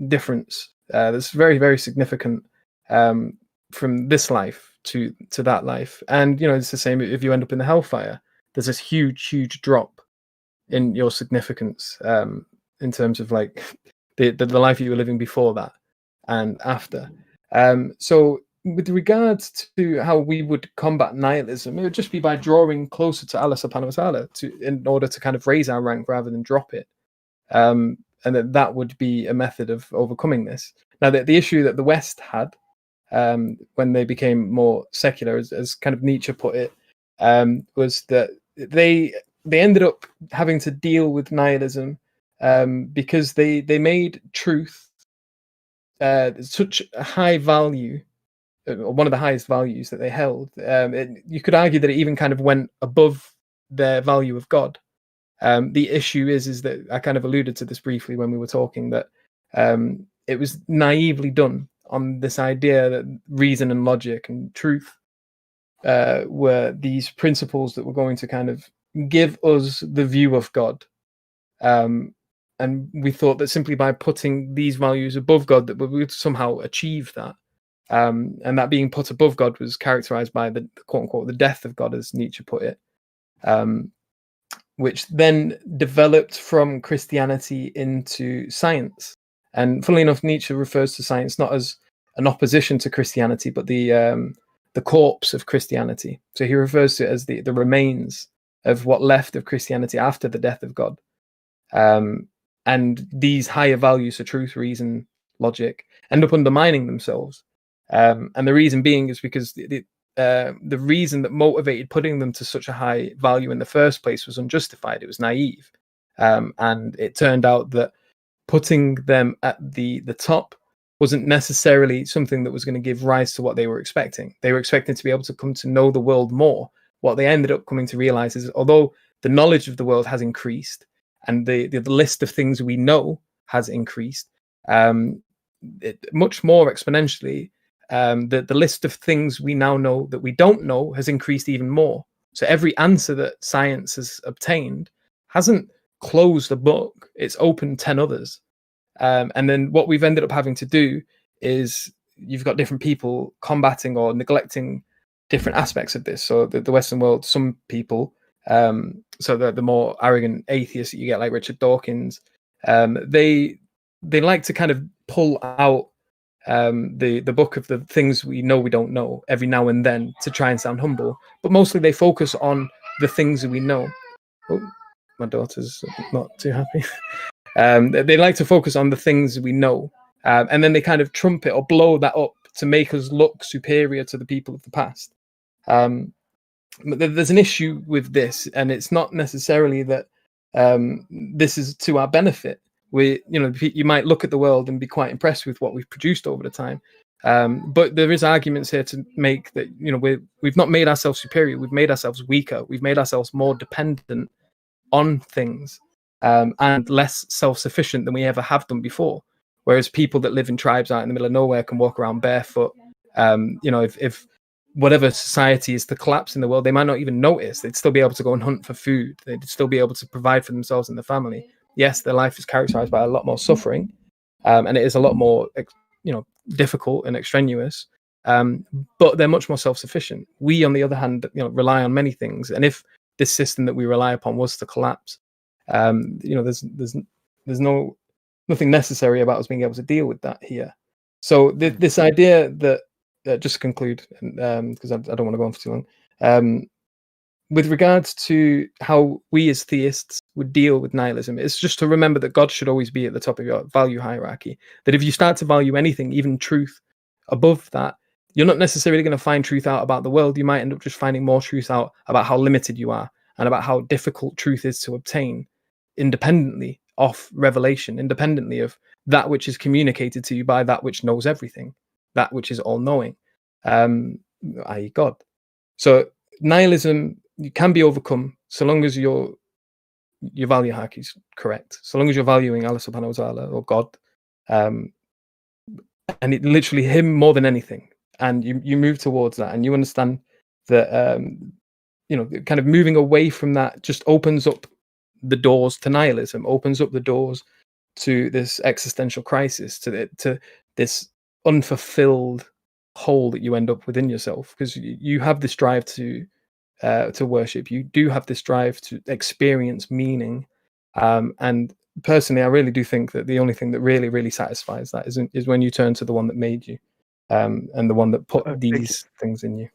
difference that's very, very significant from this life to that life. And it's the same if you end up in the hellfire. There's this huge drop in your significance in terms of like the life you were living before that and after. So with regards to how we would combat nihilism, it would just be by drawing closer to Allah subhanahu wa ta'ala in order to kind of raise our rank rather than drop it. And that would be a method of overcoming this. Now, the issue that the West had when they became more secular, as kind of Nietzsche put it, was that they ended up having to deal with nihilism because they made truth such a high value, one of the highest values that they held. You could argue that it even kind of went above their value of God. The issue is that I kind of alluded to this briefly when we were talking, that it was naively done on this idea that reason and logic and truth were these principles that were going to kind of give us the view of God. And we thought that simply by putting these values above God, that we would somehow achieve that. and that being put above God was characterized by the quote unquote the death of God, as Nietzsche put it, which then developed from Christianity into science. And funnily enough, Nietzsche refers to science not as an opposition to Christianity, but the corpse of Christianity. So he refers to it as the remains of what left of Christianity after the death of God. And these higher values of truth, reason, logic end up undermining themselves. And the reason being is because the reason that motivated putting them to such a high value in the first place was unjustified. It was naive. And it turned out that putting them at the top wasn't necessarily something that was going to give rise to what they were expecting. They were expecting to be able to come to know the world more. What they ended up coming to realize is, although the knowledge of the world has increased and the list of things we know has increased, much more exponentially, the list of things we now know that we don't know has increased even more. So every answer that science has obtained hasn't closed a book, it's opened 10 others. And then what we've ended up having to do is you've got different people combating or neglecting different aspects of this. So the Western world, some people, so the more arrogant atheists that you get, like Richard Dawkins, they like to kind of pull out the book of the things we know we don't know every now and then to try and sound humble, but mostly they focus on the things that we know. Oh, my daughter's not too happy. They like to focus on the things we know, and then they kind of trumpet or blow that up to make us look superior to the people of the past. But there's an issue with this, and it's not necessarily that this is to our benefit. You might look at the world and be quite impressed with what we've produced over the time, but there is arguments here to make that we've not made ourselves superior. We've made ourselves weaker. We've made ourselves more dependent on things, and less self-sufficient than we ever have done before. Whereas people that live in tribes out in the middle of nowhere can walk around barefoot. If whatever society is to collapse in the world, they might not even notice. They'd still be able to go and hunt for food. They'd still be able to provide for themselves and their family. Yes, their life is characterized by a lot more suffering, and it is a lot more, difficult and extraneous. But they're much more self-sufficient. We, on the other hand, rely on many things. And if this system that we rely upon was to collapse, there's nothing necessary about us being able to deal with that here. So this idea that just to conclude, because I don't want to go on for too long, with regards to how we as theists would deal with nihilism, it's just to remember that God should always be at the top of your value hierarchy. That if you start to value anything, even truth, above that, you're not necessarily going to find truth out about the world. You might end up just finding more truth out about how limited you are and about how difficult truth is to obtain independently of revelation, independently of that which is communicated to you by that which knows everything, that which is all-knowing, i.e. God. So nihilism can be overcome so long as your value hierarchy is correct, so long as you're valuing Allah subhanahu wa ta'ala or God, and it literally him more than anything, and you move towards that, and you understand that kind of moving away from that just opens up the doors to nihilism, opens up the doors to this existential crisis, to this unfulfilled hole that you end up within yourself, because you have this drive to worship, you do have this drive to experience meaning, and personally I really do think that the only thing that really, really satisfies that is when you turn to the one that made you, and the one that put these things in you.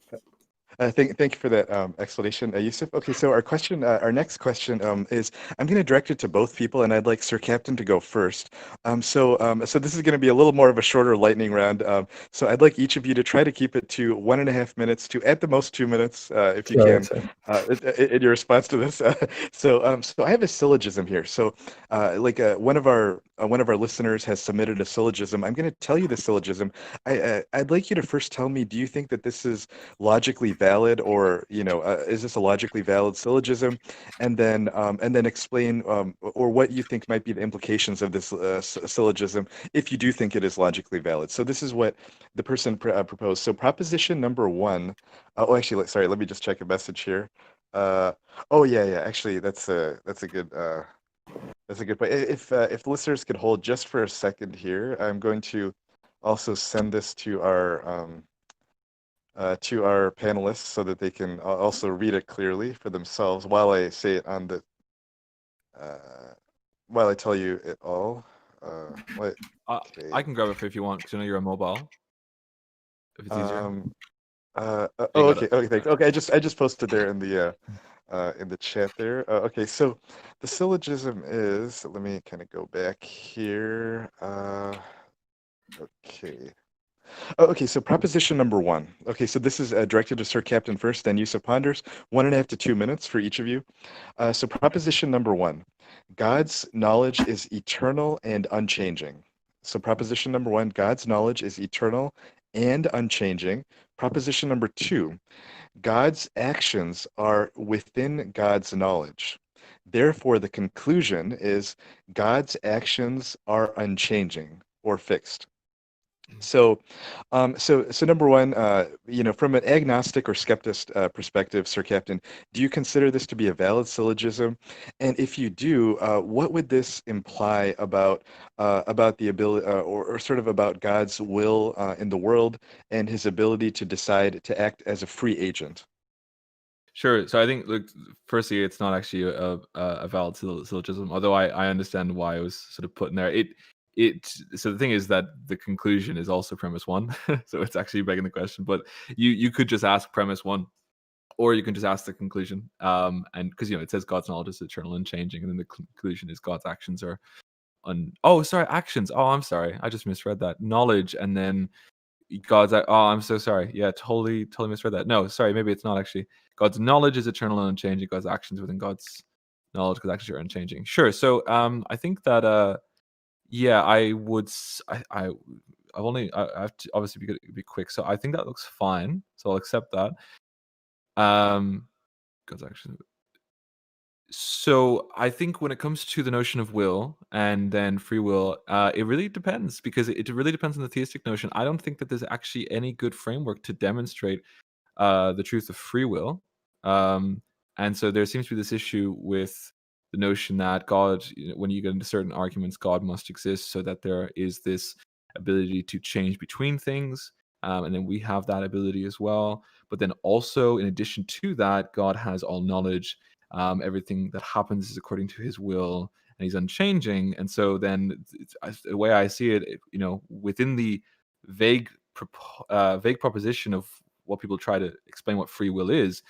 Thank you for that explanation, YUSUF. Okay, so our next question is, I'm going to direct it to both people, and I'd like Sir Captain to go first. So this is going to be a little more of a shorter lightning round. So I'd like each of you to try to keep it to 1.5 minutes to at the most 2 minutes, if you can, in your response to this. So I have a syllogism here. So one of our listeners has submitted a syllogism. I'm going to tell you the syllogism. I'd like you to first tell me, do you think that this is logically valid, or is this a logically valid syllogism, and then explain or what you think might be the implications of this syllogism if you do think it is logically valid. So this is what the person proposed. So proposition number 1. Actually, sorry, let me just check a message here. Actually, that's a good point. If the listeners could hold just for a second here, I'm going to also send this to our panelists so that they can also read it clearly for themselves while I say it on the while I tell you it all. What? Okay. I can grab it if you want, because I know you're on mobile. If it's easier. Oh, You got okay. it. Okay, thanks. Okay, I just posted there in the chat there. Okay, so the syllogism is. Let me kind of go back here. Okay. Oh, okay, so proposition number one. Okay, so this is directed to Sir Captain first, then YUSUF ponders. 1.5 to 2 minutes for each of you. So proposition number one, God's knowledge is eternal and unchanging. So proposition number one, God's knowledge is eternal and unchanging. Proposition number two, God's actions are within God's knowledge. Therefore, the conclusion is God's actions are unchanging or fixed. So, so number one, from an agnostic or skeptic perspective, Sir Captain, do you consider this to be a valid syllogism? And if you do, what would this imply about the ability, or sort of about God's will in the world and His ability to decide to act as a free agent? Sure. So I think, look, firstly, it's not actually a valid syllogism, although I understand why it was sort of put in there. So the thing is that the conclusion is also premise one, so it's actually begging the question. But you could just ask premise one, or you can just ask the conclusion, and because it says God's knowledge is eternal and changing, and then the conclusion is God's actions are actions. Oh, I'm sorry, I just misread that. Knowledge, and then God's. Oh, I'm so sorry. Yeah, totally misread that. No, sorry, maybe it's not actually. God's knowledge is eternal and unchanging. God's actions within God's knowledge, God's actions are unchanging. Sure. So, I think that yeah, I would. I have to obviously be quick. So I think that looks fine. So I'll accept that. God's actions. So I think when it comes to the notion of will and then free will, it really depends, because it really depends on the theistic notion. I don't think that there's actually any good framework to demonstrate the truth of free will. And so there seems to be this issue with the notion that God, when you get into certain arguments, God must exist so that there is this ability to change between things. And then we have that ability as well. But then also, in addition to that, God has all knowledge. Everything that happens is according to his will, and he's unchanging. And so then the way I see it, within the vague proposition of what people try to explain what free will is,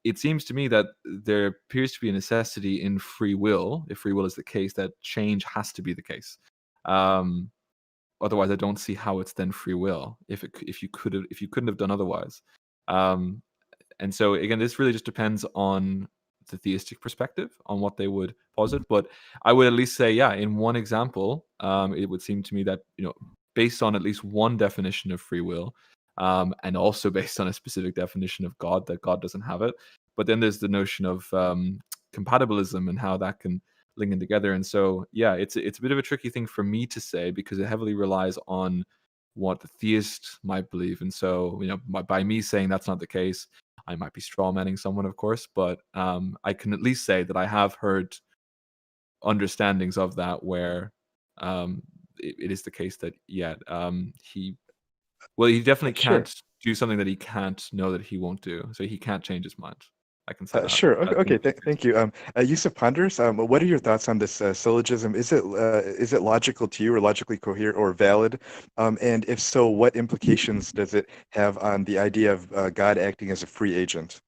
it seems to me that there appears to be a necessity in free will, if free will is the case, that change has to be the case. Otherwise, I don't see how it's then free will if you couldn't have done otherwise. And so again, this really just depends on the theistic perspective on what they would posit. But I would at least say, yeah, in one example, it would seem to me that based on at least one definition of free will, and also based on a specific definition of God, that God doesn't have it. But then there's the notion of compatibilism and how that can link in together. And so, yeah, it's a bit of a tricky thing for me to say, because it heavily relies on what the theist might believe. And so, by me saying that's not the case, I might be strawmanning someone, of course, but I can at least say that I have heard understandings of that where it is the case that, yeah, he definitely Sure. can't do something that he can't know that he won't do. So he can't change his mind. I can say that. Sure. Okay. Thank you. YUSUF ponders. What are your thoughts on this syllogism? Is it logical to you, or logically coherent, or valid? And if so, what implications does it have on the idea of God acting as a free agent?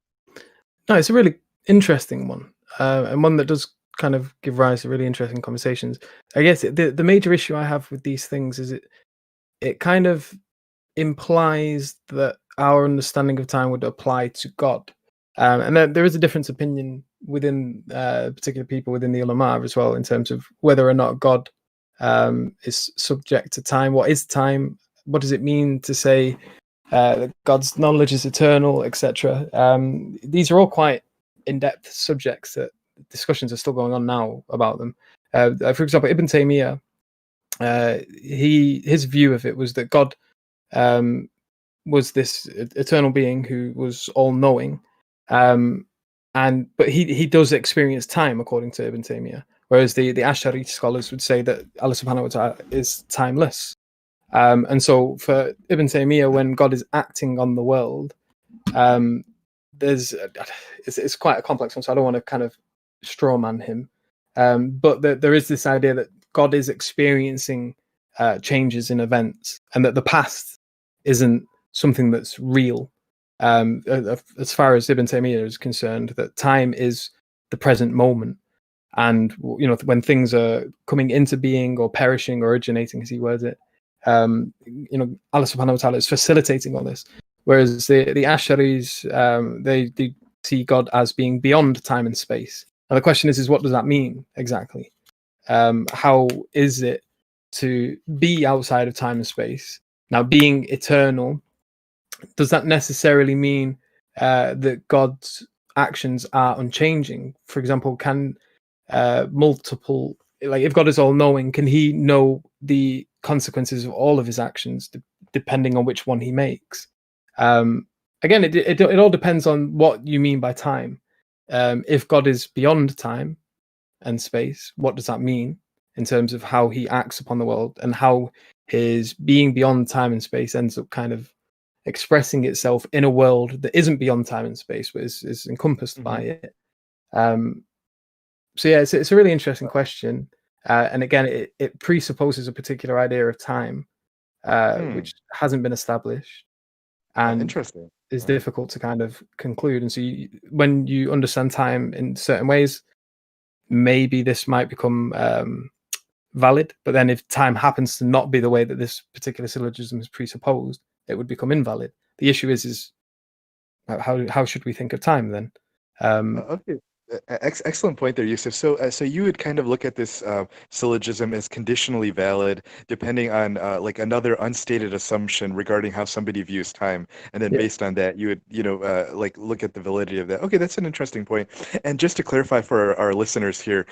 No, it's a really interesting one, and one that does kind of give rise to really interesting conversations. I guess the major issue I have with these things is it kind of implies that our understanding of time would apply to God. And there is a difference of opinion within particular people within the ulama as well, in terms of whether or not God is subject to time. What is time? What does it mean to say that God's knowledge is eternal, etc.? These are all quite in-depth subjects that discussions are still going on now about them. For example, Ibn Taymiyyah, his view of it was that God was this eternal being who was all-knowing, but he does experience time, according to Ibn Taymiyyah, whereas the Ash'ari scholars would say that Allah subhanahu wa ta'ala is timeless. And so for Ibn Taymiyyah, when God is acting on the world, it's quite a complex one, so I don't want to kind of straw man him. But there is this idea that God is experiencing changes in events, and that the past isn't something that's real. As far as Ibn Taymiyyah is concerned, that time is the present moment, and when things are coming into being or perishing or originating, as he words it, Allah Subhanahu wa Taala is facilitating all this. Whereas the Asharis, they see God as being beyond time and space. Now the question is what does that mean exactly? How is it to be outside of time and space? Now, being eternal, does that necessarily mean that God's actions are unchanging? For example, can multiple, like if God is all-knowing, can he know the consequences of all of his actions depending on which one he makes? Again, it all depends on what you mean by time. If God is beyond time and space, what does that mean in terms of how he acts upon the world, and how his being beyond time and space ends up kind of expressing itself in a world that isn't beyond time and space, but is encompassed by it? So yeah, it's a really interesting question, and again, it presupposes a particular idea of time, which hasn't been established, and Interesting. is difficult to kind of conclude. And so when you understand time in certain ways, maybe this might become valid, but then if time happens to not be the way that this particular syllogism is presupposed, it would become invalid. The issue is how should we think of time then? Okay. Excellent point there, Yusuf. So you would kind of look at this syllogism as conditionally valid, depending on like another unstated assumption regarding how somebody views time, and then Yeah. based on that, you would like look at the validity of that. Okay, that's an interesting point. And just to clarify for our listeners here,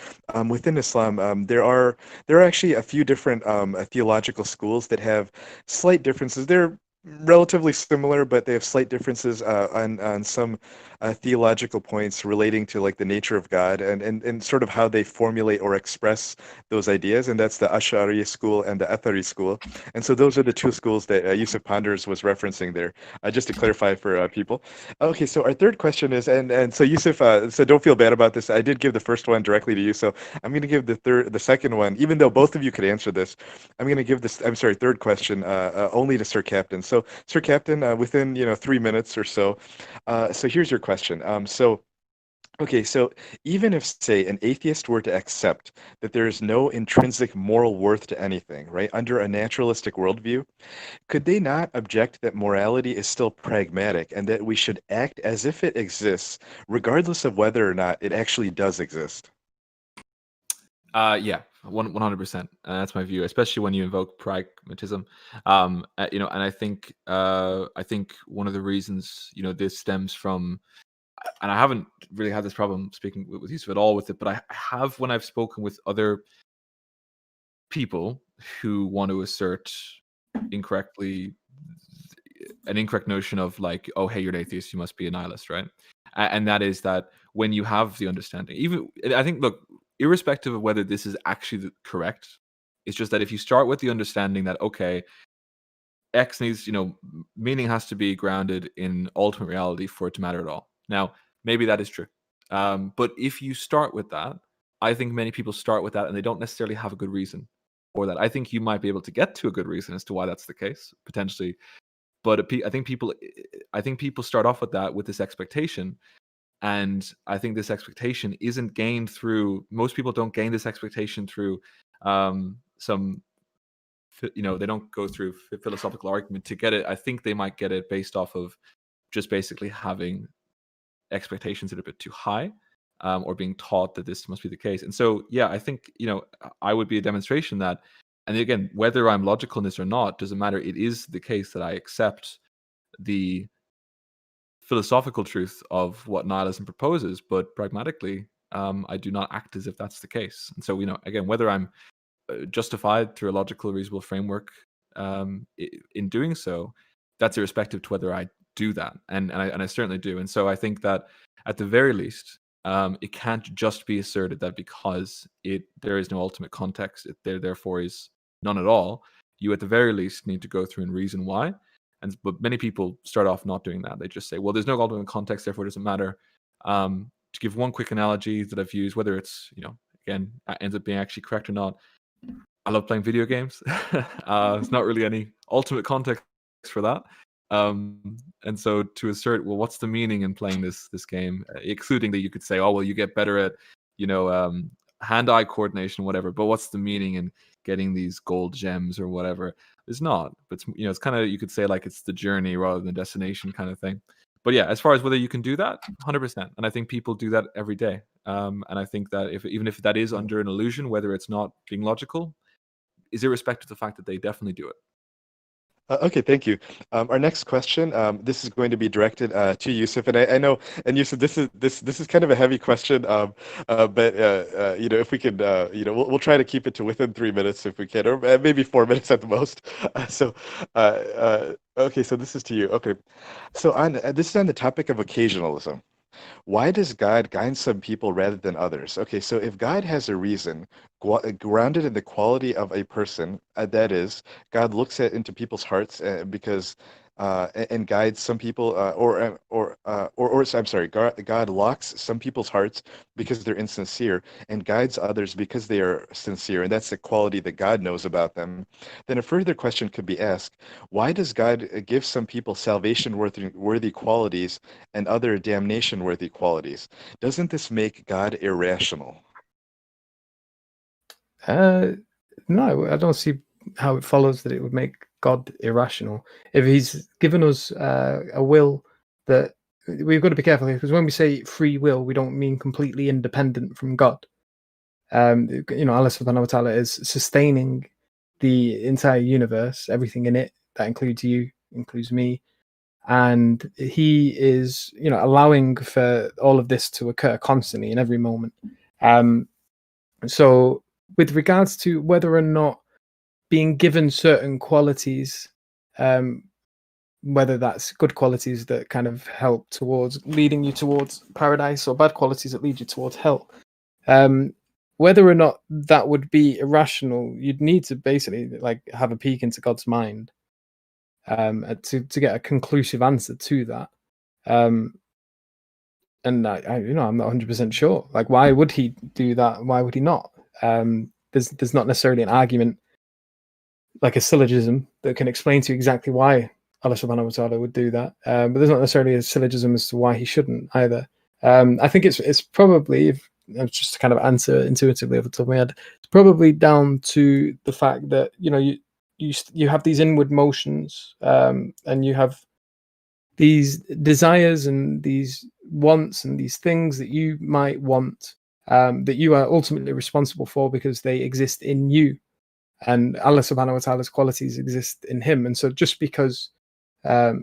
within Islam, there are actually a few different theological schools that have slight differences. They're relatively similar, but they have slight differences on some theological points relating to like the nature of God and sort of how they formulate or express those ideas. And that's the Ash'ari school and the Athari school. And so those are the two schools that Yusuf Ponders was referencing there, just to clarify for people. Okay, so our third question is, and so Yusuf, so don't feel bad about this. I did give the first one directly to you, so I'm going to give the second one, even though both of you could answer this. I'm going to give this, third question only to Sir Captain. So Sir Captain, within 3 minutes or so, so here's your question. Okay, so even if, say, an atheist were to accept that there is no intrinsic moral worth to anything, right, under a naturalistic worldview, could they not object that morality is still pragmatic and that we should act as if it exists, regardless of whether or not it actually does exist? Yeah, 100%. That's my view, especially when you invoke pragmatism. And I think one of the reasons this stems from, and I haven't really had this problem speaking with Yusuf at all with it, but I have when I've spoken with other people who want to assert incorrectly an incorrect notion of like, oh, hey, you're an atheist, you must be a nihilist, right? And that is that when you have the understanding, even I think, look, irrespective of whether this is actually correct, it's just that if you start with the understanding that, okay, X needs, meaning has to be grounded in ultimate reality for it to matter at all. Now, maybe that is true. But if you start with that, I think many people start with that and they don't necessarily have a good reason for that. I think you might be able to get to a good reason as to why that's the case, potentially. But I think people start off with that, with this expectation. And I think this expectation isn't gained through, most people don't gain this expectation through some, they don't go through philosophical argument to get it. I think they might get it based off of just basically having expectations that are a bit too high, or being taught that this must be the case. And so, yeah, I think, I would be a demonstration that, and again, whether I'm logical in this or not, doesn't matter. It is the case that I accept the philosophical truth of what nihilism proposes, but pragmatically, I do not act as if that's the case. And so, again, whether I'm justified through a logical, reasonable framework in doing so, that's irrespective to whether I do that, and I certainly do. And so I think that at the very least, it can't just be asserted that because there is no ultimate context, there therefore is none at all. you at the very least need to go through and reason why. But many people start off not doing that. They just say, well, there's no ultimate context, therefore it doesn't matter. To give one quick analogy that I've used, whether it's, again, ends up being actually correct or not, I love playing video games. There's not really any ultimate context for that. And so to assert, well, what's the meaning in playing this game, excluding that you could say, oh, well, you get better at, hand-eye coordination, whatever, but what's the meaning in getting these gold gems or whatever? It's not, but it's kind of, you could say like it's the journey rather than the destination kind of thing. But yeah, as far as whether you can do that, 100%. And I think people do that every day. And I think that even if that is under an illusion, whether it's not being logical, is irrespective of the fact that they definitely do it. Okay, thank you. Our next question, this is going to be directed to YUSUF, and I know, and YUSUF, this is kind of a heavy question, but if we could, we'll try to keep it to within 3 minutes if we can, or maybe 4 minutes at the most. Okay, so this is to you. Okay, so this is on the topic of occasionalism. Why does God guide some people rather than others? Okay, so if God has a reason grounded in the quality of a person, that is, God looks into people's hearts because and guides some people, I'm sorry, God locks some people's hearts because they're insincere and guides others because they are sincere, and that's the quality that God knows about them. Then a further question could be asked: why does God give some people salvation-worthy qualities and other damnation-worthy qualities? Doesn't this make God irrational? No, I don't see how it follows that it would make God irrational. If he's given us a will, that we've got to be careful here, because when we say free will, we don't mean completely independent from God. Allah subhanahu wa ta'ala is sustaining the entire universe, everything in it. That includes you, includes me. And he is, allowing for all of this to occur constantly in every moment. So with regards to whether or not being given certain qualities, whether that's good qualities that kind of help towards leading you towards paradise, or bad qualities that lead you towards hell, whether or not that would be irrational, you'd need to basically like have a peek into God's mind to get a conclusive answer to that. And I'm not 100% sure. Like, why would he do that? Why would he not? There's not necessarily an argument, like a syllogism, that can explain to you exactly why Allah subhanahu wa ta'ala would do that. But there's not necessarily a syllogism as to why he shouldn't either. I think it's probably, if just to kind of answer intuitively off the top of my head, it's probably down to the fact that you have these inward motions, and you have these desires and these wants and these things that you might want, that you are ultimately responsible for because they exist in you, and Allah subhanahu wa ta'ala's qualities exist in him. And so just because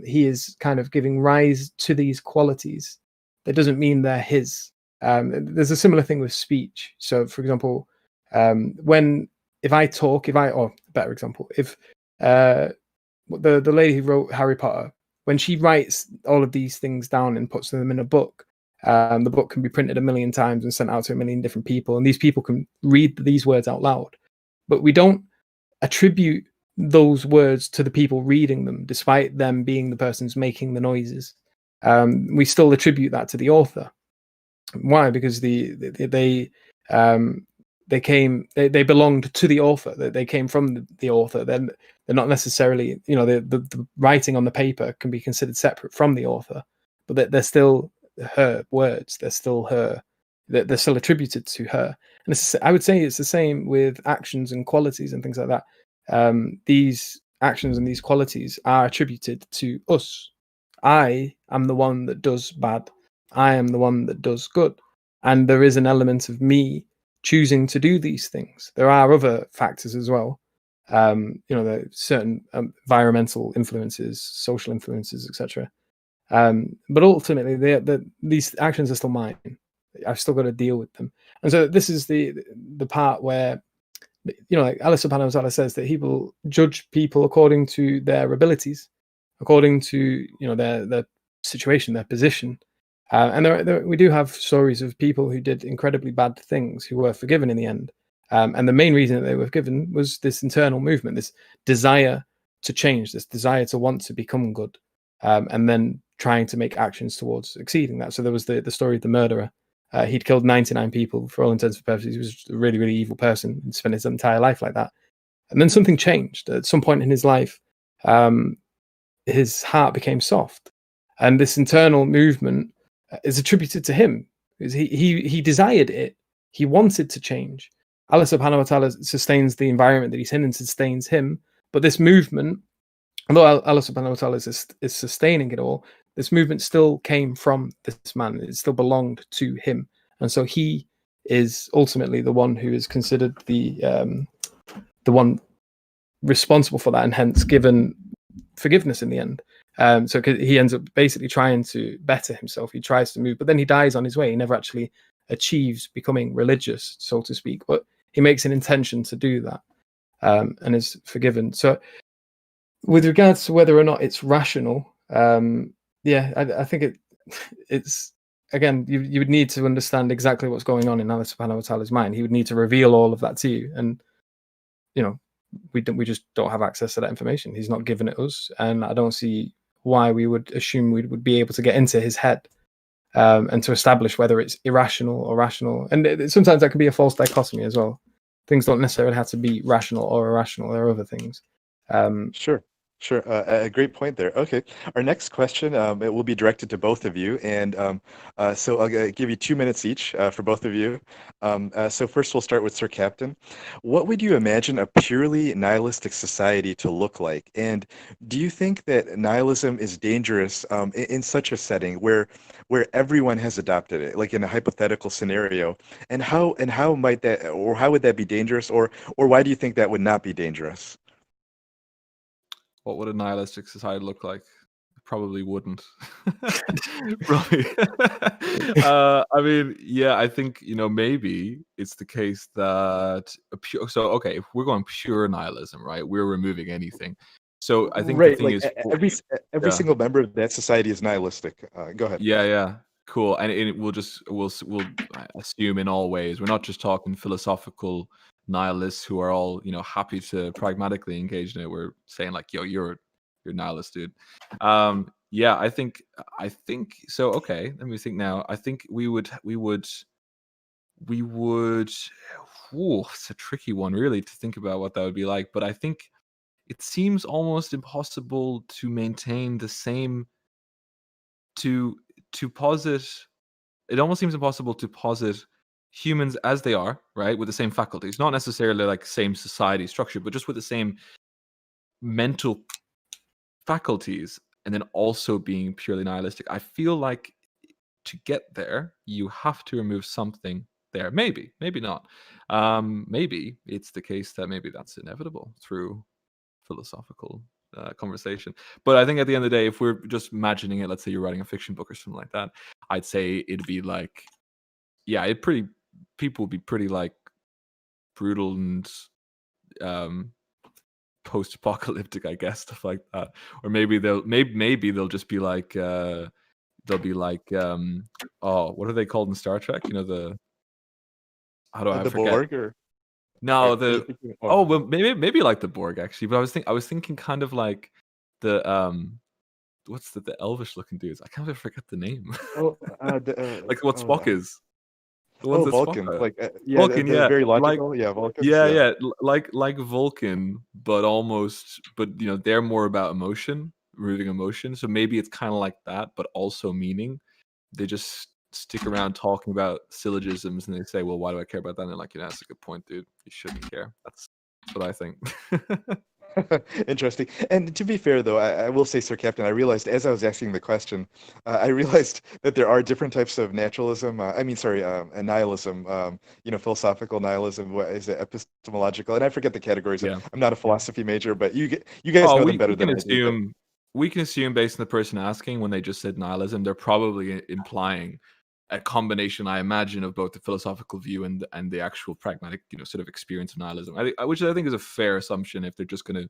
he is kind of giving rise to these qualities, that doesn't mean they're his. There's a similar thing with speech. So for example, if I talk, or better example, if the lady who wrote Harry Potter, when she writes all of these things down and puts them in a book, the book can be printed 1 million times and sent out to 1 million different people, and these people can read these words out loud. But we don't attribute those words to the people reading them, despite them being the persons making the noises. We still attribute that to the author. Why? Because they belonged to the author. They came from the author. Then they're not necessarily, the writing on the paper can be considered separate from the author, but they're still her words. They're still her. They're still attributed to her. And I would say it's the same with actions and qualities and things like that. These actions and these qualities are attributed to us. I am the one that does bad. I am the one that does good. And there is an element of me choosing to do these things. There are other factors as well. There are certain environmental influences, social influences, etc. But ultimately, these actions are still mine. I've still got to deal with them. And so this is the part where, like Allah subhanahu wa ta'ala says that he will judge people according to their abilities, according to their situation, their position. And we do have stories of people who did incredibly bad things who were forgiven in the end. And the main reason that they were given was this internal movement, this desire to change, this desire to want to become good, and then trying to make actions towards exceeding that. So there was the story of the murderer. He'd killed 99 people for all intents and purposes. He was a really, really evil person and spent his entire life like that. And then something changed. At some point in his life, his heart became soft. And this internal movement is attributed to him. He desired it. He wanted to change. Allah subhanahu wa ta'ala sustains the environment that he's in and sustains him. But this movement, although Allah subhanahu wa ta'ala is sustaining it all, this movement still came from this man. It still belonged to him. And so he is ultimately the one who is considered the one responsible for that, and hence given forgiveness in the end. So he ends up basically trying to better himself. He tries to move, but then he dies on his way. He never actually achieves becoming religious, so to speak, but he makes an intention to do that, and is forgiven. So with regards to whether or not it's rational, I think it's again, you would need to understand exactly what's going on in Allah subhanahu wa ta'ala's mind. He would need to reveal all of that to you, and we just don't have access to that information. He's not given it us, and I don't see why we would assume we would be able to get into his head and to establish whether it's irrational or rational. And sometimes that can be a false dichotomy as well. Things don't necessarily have to be rational or irrational. There are other things. Sure. A great point there. Okay. Our next question, it will be directed to both of you. And so I'll give you 2 minutes each for both of you. So first we'll start with Sir Captain. What would you imagine a purely nihilistic society to look like? And do you think that nihilism is dangerous in such a setting where everyone has adopted it, like in a hypothetical scenario? And how might that, or how would that be dangerous? Or why do you think that would not be dangerous? What would a nihilistic society look like? Probably wouldn't. Probably. I mean, yeah, I think, maybe it's the case that if we're going pure nihilism, right? We're removing anything. So I think the Right, thing like is, every single member of that society is nihilistic. Go ahead. yeah, cool. And we'll assume in all ways. We're not just talking philosophical nihilists who are all happy to pragmatically engage in it. We're saying like, yo, you're nihilist, dude. Yeah, I think so. Okay, let me think now. I think we would it's a tricky one really to think about what that would be like, but I think it seems almost impossible to maintain the same to posit. It almost seems impossible to posit humans as they are, right, with the same faculties, not necessarily like same society structure, but just with the same mental faculties, and then also being purely nihilistic. I feel like to get there, you have to remove something there. Maybe not. Maybe it's the case that maybe that's inevitable through philosophical conversation. But I think at the end of the day, if we're just imagining it, let's say you're writing a fiction book or something like that, I'd say it'd be like, yeah, people would be pretty like brutal and post-apocalyptic, I guess, stuff like that. Or maybe they'll just be like they'll be like what are they called in Star Trek? The forget? Borg or no, well, maybe like the Borg actually. But I was thinking kind of like the what's the Elvish looking dudes? I can't ever forget the name. Like what Spock is. The ones that Vulcan, Spock, like Vulcan, the very like logical, Vulcans, yeah, like Vulcan, but they're more about emotion, removing emotion. So maybe it's kind of like that, but also meaning. They just stick around talking about syllogisms, and they say, "Well, why do I care about that?" And they're like, that's a good point, dude. You shouldn't care. That's what I think. Interesting. And to be fair, though, I will say, Sir Captain, I realized as I was asking the question, I realized that there are different types of naturalism. And nihilism. Philosophical nihilism. What is it? Epistemological, and I forget the categories. Yeah. I'm not a philosophy major, but you guys know them better than I do. We can assume based on the person asking, when they just said nihilism, they're probably implying a combination, I imagine, of both the philosophical view and the actual pragmatic, sort of experience of nihilism. Which I think is a fair assumption if they're just going to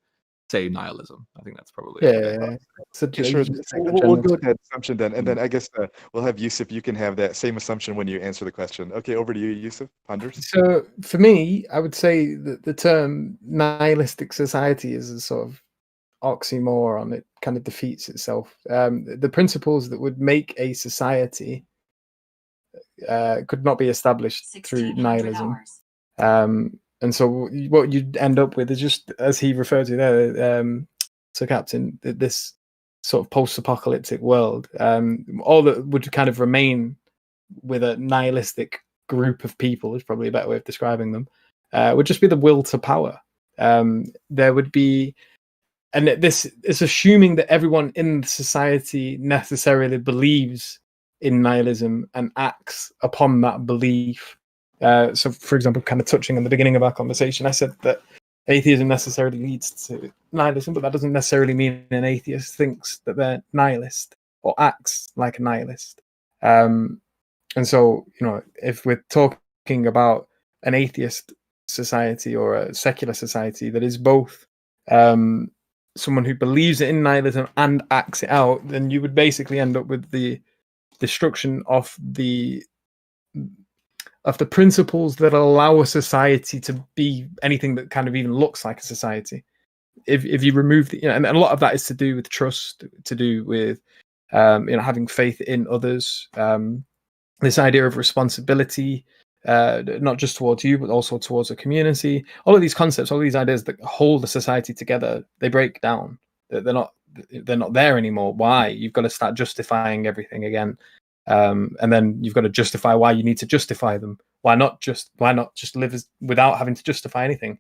say nihilism. I think that's probably a good. Yeah. So Okay, sure. you just So take a we'll general go with that assumption then, and then Mm. I guess we'll have Yusuf. You can have that same assumption when you answer the question. Okay, over to you, Yusuf. Ponders. So for me, I would say that the term nihilistic society is a sort of oxymoron. It kind of defeats itself. The principles that would make a society could not be established through 1600 nihilism. hours. And so what you'd end up with is just, as he referred to there, so Captain, this sort of post-apocalyptic world. All that would kind of remain with a nihilistic group of people is probably a better way of describing them. Would just be the will to power. There would be, and this is assuming that everyone in society necessarily believes in nihilism and acts upon that belief. So, for example, kind of touching on the beginning of our conversation, I said that atheism necessarily leads to nihilism, but that doesn't necessarily mean an atheist thinks that they're nihilist or acts like a nihilist. And so, if we're talking about an atheist society or a secular society that is both someone who believes in nihilism and acts it out, then you would basically end up with the destruction of the principles that allow a society to be anything that kind of even looks like a society. If you remove and a lot of that is to do with trust, to do with having faith in others, this idea of responsibility, not just towards you but also towards a community. All of these concepts, all of these ideas that hold a society together, they break down. They're not there anymore. Why? You've got to start justifying everything again. And then you've got to justify why you need to justify them. Why not just live without having to justify anything?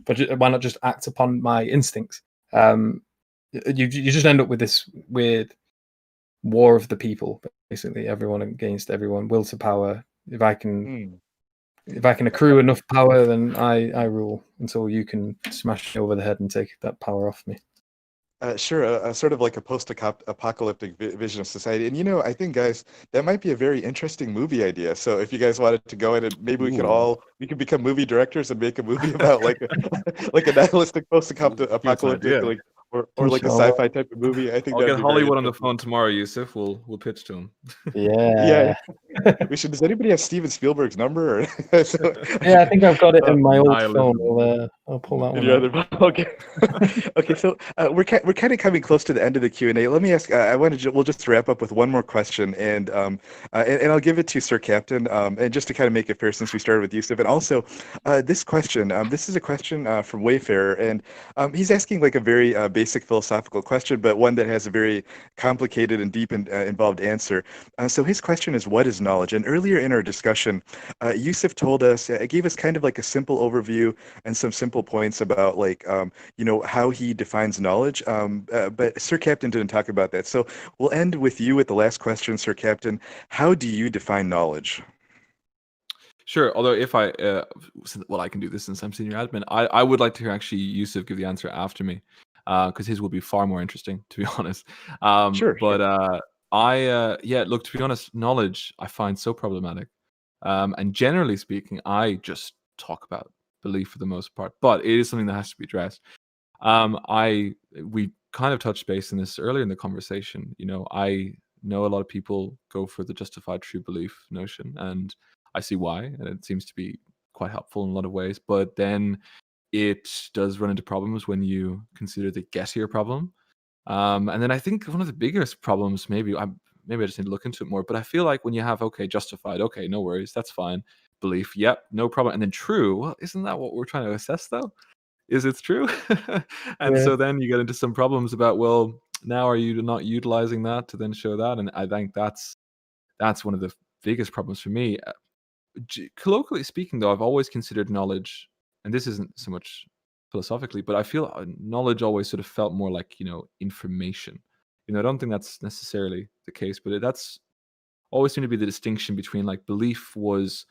But why not just act upon my instincts? You just end up with this weird war of the people, basically everyone against everyone, will to power. If I can accrue enough power, then I rule until you can smash me over the head and take that power off me. Sure, sort of like a post-apocalyptic vision of society. And I think, guys, that might be a very interesting movie idea. So if you guys wanted to go in and maybe we could become movie directors and make a movie about like a nihilistic post-apocalyptic or like a sci-fi type of movie. I think I'll that'd get be very Hollywood on the interesting. phone tomorrow, Yusuf. We'll pitch to him. Yeah. We should. Does anybody have Steven Spielberg's number? Yeah, I think I've got it in my old phone. I'll pull that one out. Okay. Okay. So we're kind of coming close to the end of the Q&A. Let me ask. We'll just wrap up with one more question, and I'll give it to Sir Captain, and just to kind of make it fair, since we started with Yusuf, and also this question. This is a question from Wayfarer, and he's asking like a very basic philosophical question, but one that has a very complicated and deep and involved answer. So his question is, what is knowledge? And earlier in our discussion, Yusuf told us, it gave us kind of like a simple overview and some simple points about like, how he defines knowledge. But Sir Captain didn't talk about that. So we'll end with you with the last question, Sir Captain. How do you define knowledge? Sure. Although if I can do this since I'm senior admin, I would like to hear actually Yusuf give the answer after me, because his will be far more interesting, to be honest. Sure. But look, to be honest, knowledge I find so problematic. And generally speaking, I just talk about belief for the most part, but it is something that has to be addressed. We kind of touched base in this earlier in the conversation. I know a lot of people go for the justified true belief notion, and I see why, and it seems to be quite helpful in a lot of ways. But then it does run into problems when you consider the gettier problem. And then I think one of the biggest problems, maybe I just need to look into it more, but I feel like when you have, justified, no worries, that's fine. Belief, yep, no problem. And then true, well, isn't that what we're trying to assess though? Is it true? And so then you get into some problems about, well, now are you not utilizing that to then show that? And I think that's one of the biggest problems for me. Colloquially speaking, though, I've always considered knowledge, and this isn't so much philosophically, but I feel knowledge always sort of felt more like, information. I don't think that's necessarily the case, but that's always seemed to be the distinction between like belief was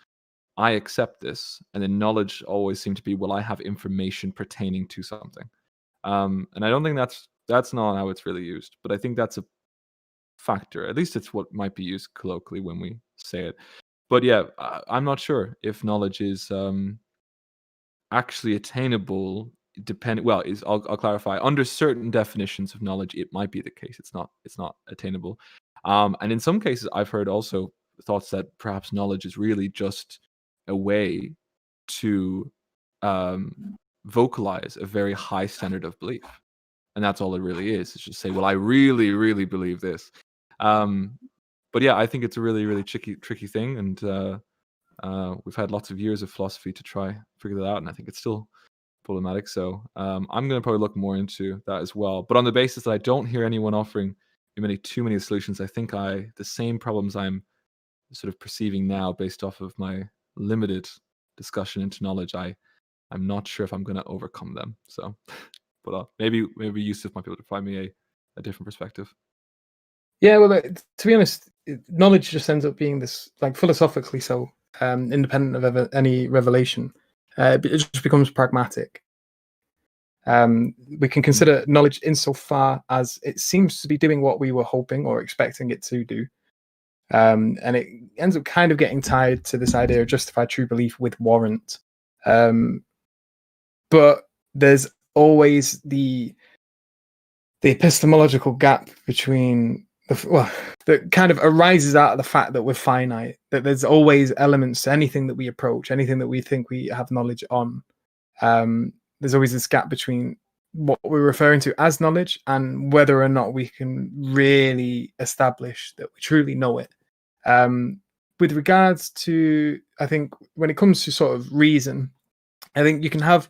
I accept this, and then knowledge always seemed to be, well, I have information pertaining to something. And I don't think that's not how it's really used, but I think that's a factor. At least it's what might be used colloquially when we say it. But yeah, I'm not sure if knowledge is actually attainable I'll clarify. Under certain definitions of knowledge, it might be the case. It's not attainable. And in some cases, I've heard also thoughts that perhaps knowledge is really just a way to vocalize a very high standard of belief, and that's all it really is. It's just say, well, I really, really believe this. But yeah, I think it's a really, really tricky thing, and we've had lots of years of philosophy to try figure that out, and I think it's still problematic. So I'm going to probably look more into that as well. But on the basis that I don't hear anyone offering too many solutions, I think the same problems I'm sort of perceiving now based off of my limited discussion into knowledge, I'm not sure if I'm going to overcome them. So, but maybe YUSUF might be able to provide me a different perspective. Yeah, well, to be honest, knowledge just ends up being this, like, philosophically so, independent of any revelation. It just becomes pragmatic. We can consider knowledge insofar as it seems to be doing what we were hoping or expecting it to do. And it ends up kind of getting tied to this idea of justified true belief with warrant. But there's always the epistemological gap between that kind of arises out of the fact that we're finite, that there's always elements to anything that we approach, anything that we think we have knowledge on. There's always this gap between what we're referring to as knowledge and whether or not we can really establish that we truly know it. With regards to, I think, when it comes to sort of reason, I think you can have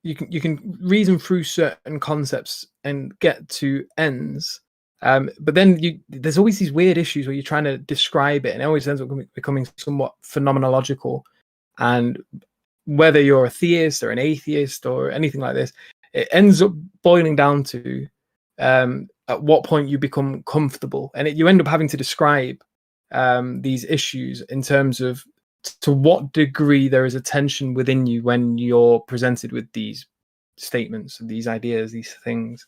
you can reason through certain concepts and get to ends. But then there's always these weird issues where you're trying to describe it, and it always ends up becoming somewhat phenomenological. And whether you're a theist or an atheist or anything like this, it ends up boiling down to at what point you become comfortable, and you end up having to describe these issues in terms of to what degree there is a tension within you when you're presented with these statements, these ideas, these things.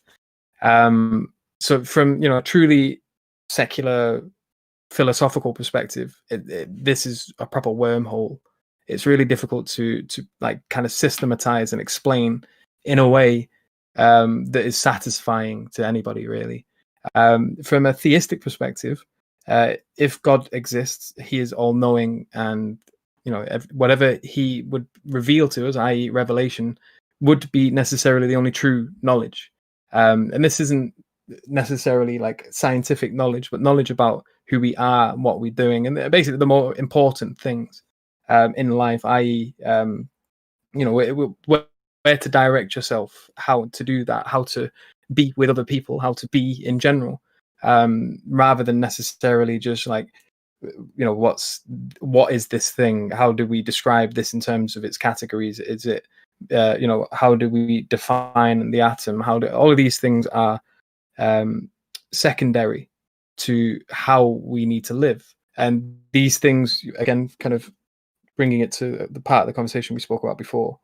So from a truly secular philosophical perspective, this is a proper wormhole. It's really difficult to like kind of systematize and explain in a way that is satisfying to anybody, really. From a theistic perspective, if God exists, he is all-knowing, and whatever he would reveal to us, i.e. revelation, would be necessarily the only true knowledge. And this isn't necessarily like scientific knowledge, but knowledge about who we are and what we're doing, and basically the more important things in life, i.e. Where to direct yourself, how to do that, how to be with other people, how to be in general, rather than necessarily just like, what is this thing? How do we describe this in terms of its categories? Is it, how do we define the atom? All of these things are secondary to how we need to live. And these things, again, kind of bringing it to the part of the conversation we spoke about before,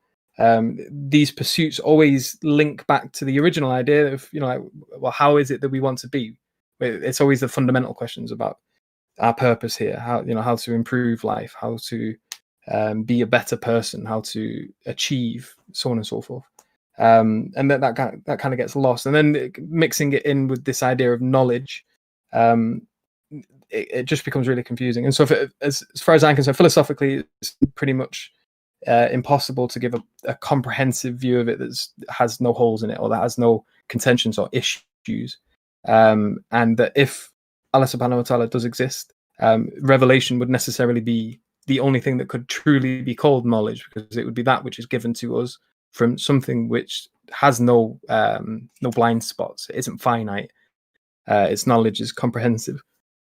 these pursuits always link back to the original idea of, well, how is it that we want to be? It's always the fundamental questions about our purpose here, how to improve life, how to be a better person, how to achieve, so on and so forth. And that kind of gets lost. And then mixing it in with this idea of knowledge, it just becomes really confusing. And so as far as I'm concerned, philosophically, it's pretty much impossible to give a comprehensive view of it that has no holes in it, or that has no contentions or issues. And that if Allah subhanahu wa ta'ala does exist, revelation would necessarily be the only thing that could truly be called knowledge, because it would be that which is given to us from something which has no blind spots. It isn't finite. Its knowledge is comprehensive.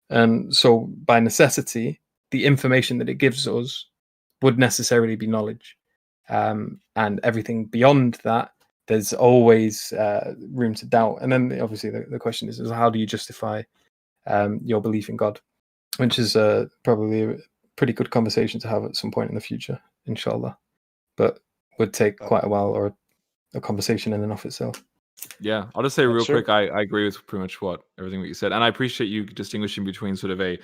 And so by necessity, the information that it gives us would necessarily be knowledge. And everything beyond that, there's always room to doubt. And then obviously the question is how do you justify your belief in God? Which is probably a pretty good conversation to have at some point in the future, inshallah. But would take quite a while, or a conversation in and of itself. Yeah, I'll just say real quick, I agree with pretty much everything that you said, and I appreciate you distinguishing between sort of a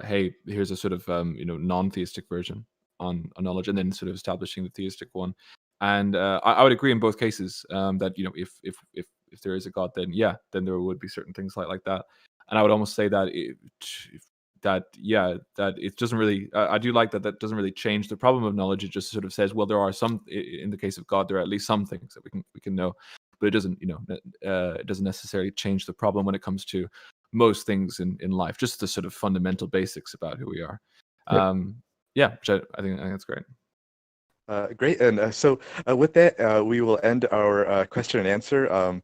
hey, here's a sort of non-theistic version on knowledge, and then sort of establishing the theistic one. And I would agree in both cases that if there is a God, then there would be certain things like that. And I would almost say that that it doesn't really. I do like that doesn't really change the problem of knowledge. It just sort of says, well, there are some. In the case of God, there are at least some things that we can know, but it doesn't it doesn't necessarily change the problem when it comes to most things in life. Just the sort of fundamental basics about who we are. Which I think that's great. Great. And so with that, we will end our question and answer.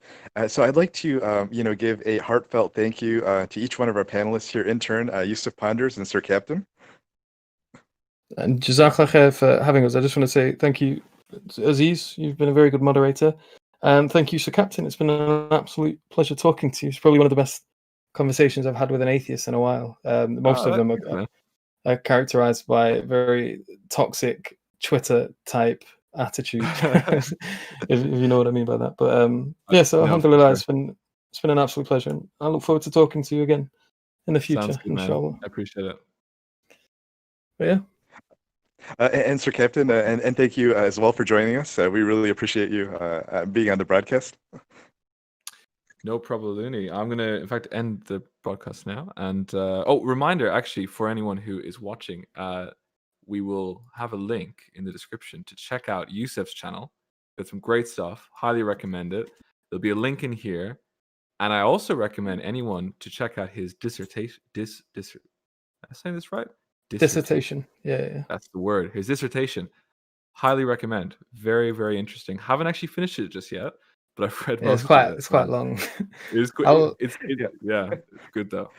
So I'd like to, give a heartfelt thank you to each one of our panelists here in turn, YUSUF Ponders and Sir Captain. And Jazakallah khair for having us. I just want to say thank you, Aziz. You've been a very good moderator. And thank you, Sir Captain. It's been an absolute pleasure talking to you. It's probably one of the best conversations I've had with an atheist in a while. Most of them are characterized by very toxic Twitter type attitude, if you know what I mean by that. But so alhamdulillah, it's been an absolute pleasure, and I look forward to talking to you again in the future, inshallah. I appreciate it. But yeah. And Sir Captain, and thank you as well for joining us. We really appreciate you being on the broadcast. No problem, Looney. I'm going to, in fact, end the broadcast now. And reminder, actually, for anyone who is watching, we will have a link in the description to check out YUSUF's channel. Got some great stuff. Highly recommend it. There'll be a link in here. And I also recommend anyone to check out his dissertation. Am I saying this right? Dissertation. Yeah. That's the word. His dissertation. Highly recommend. Very, very interesting. Haven't actually finished it just yet, but I've read most of it. It's quite long. It's good though.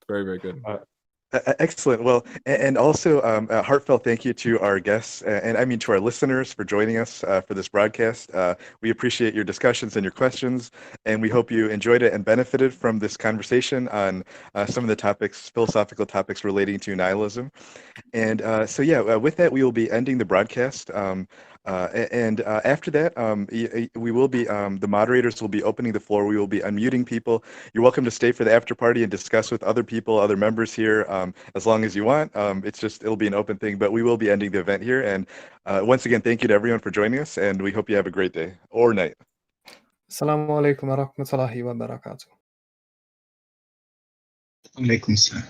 Very, very good. Excellent. Well, and also a heartfelt thank you to our guests, and I mean to our listeners for joining us for this broadcast. We appreciate your discussions and your questions, and we hope you enjoyed it and benefited from this conversation on some of the philosophical topics relating to nihilism. And with that, we will be ending the broadcast. After that, we will be the moderators will be opening the floor. We will be unmuting people. You're welcome to stay for the after party and discuss with other people, other members here, as long as you want. It'll be an open thing, but we will be ending the event here. And once again, thank you to everyone for joining us, and we hope you have a great day or night. Assalamu alaikum wa rahmatullahi wa barakatuh. Alaikum salam.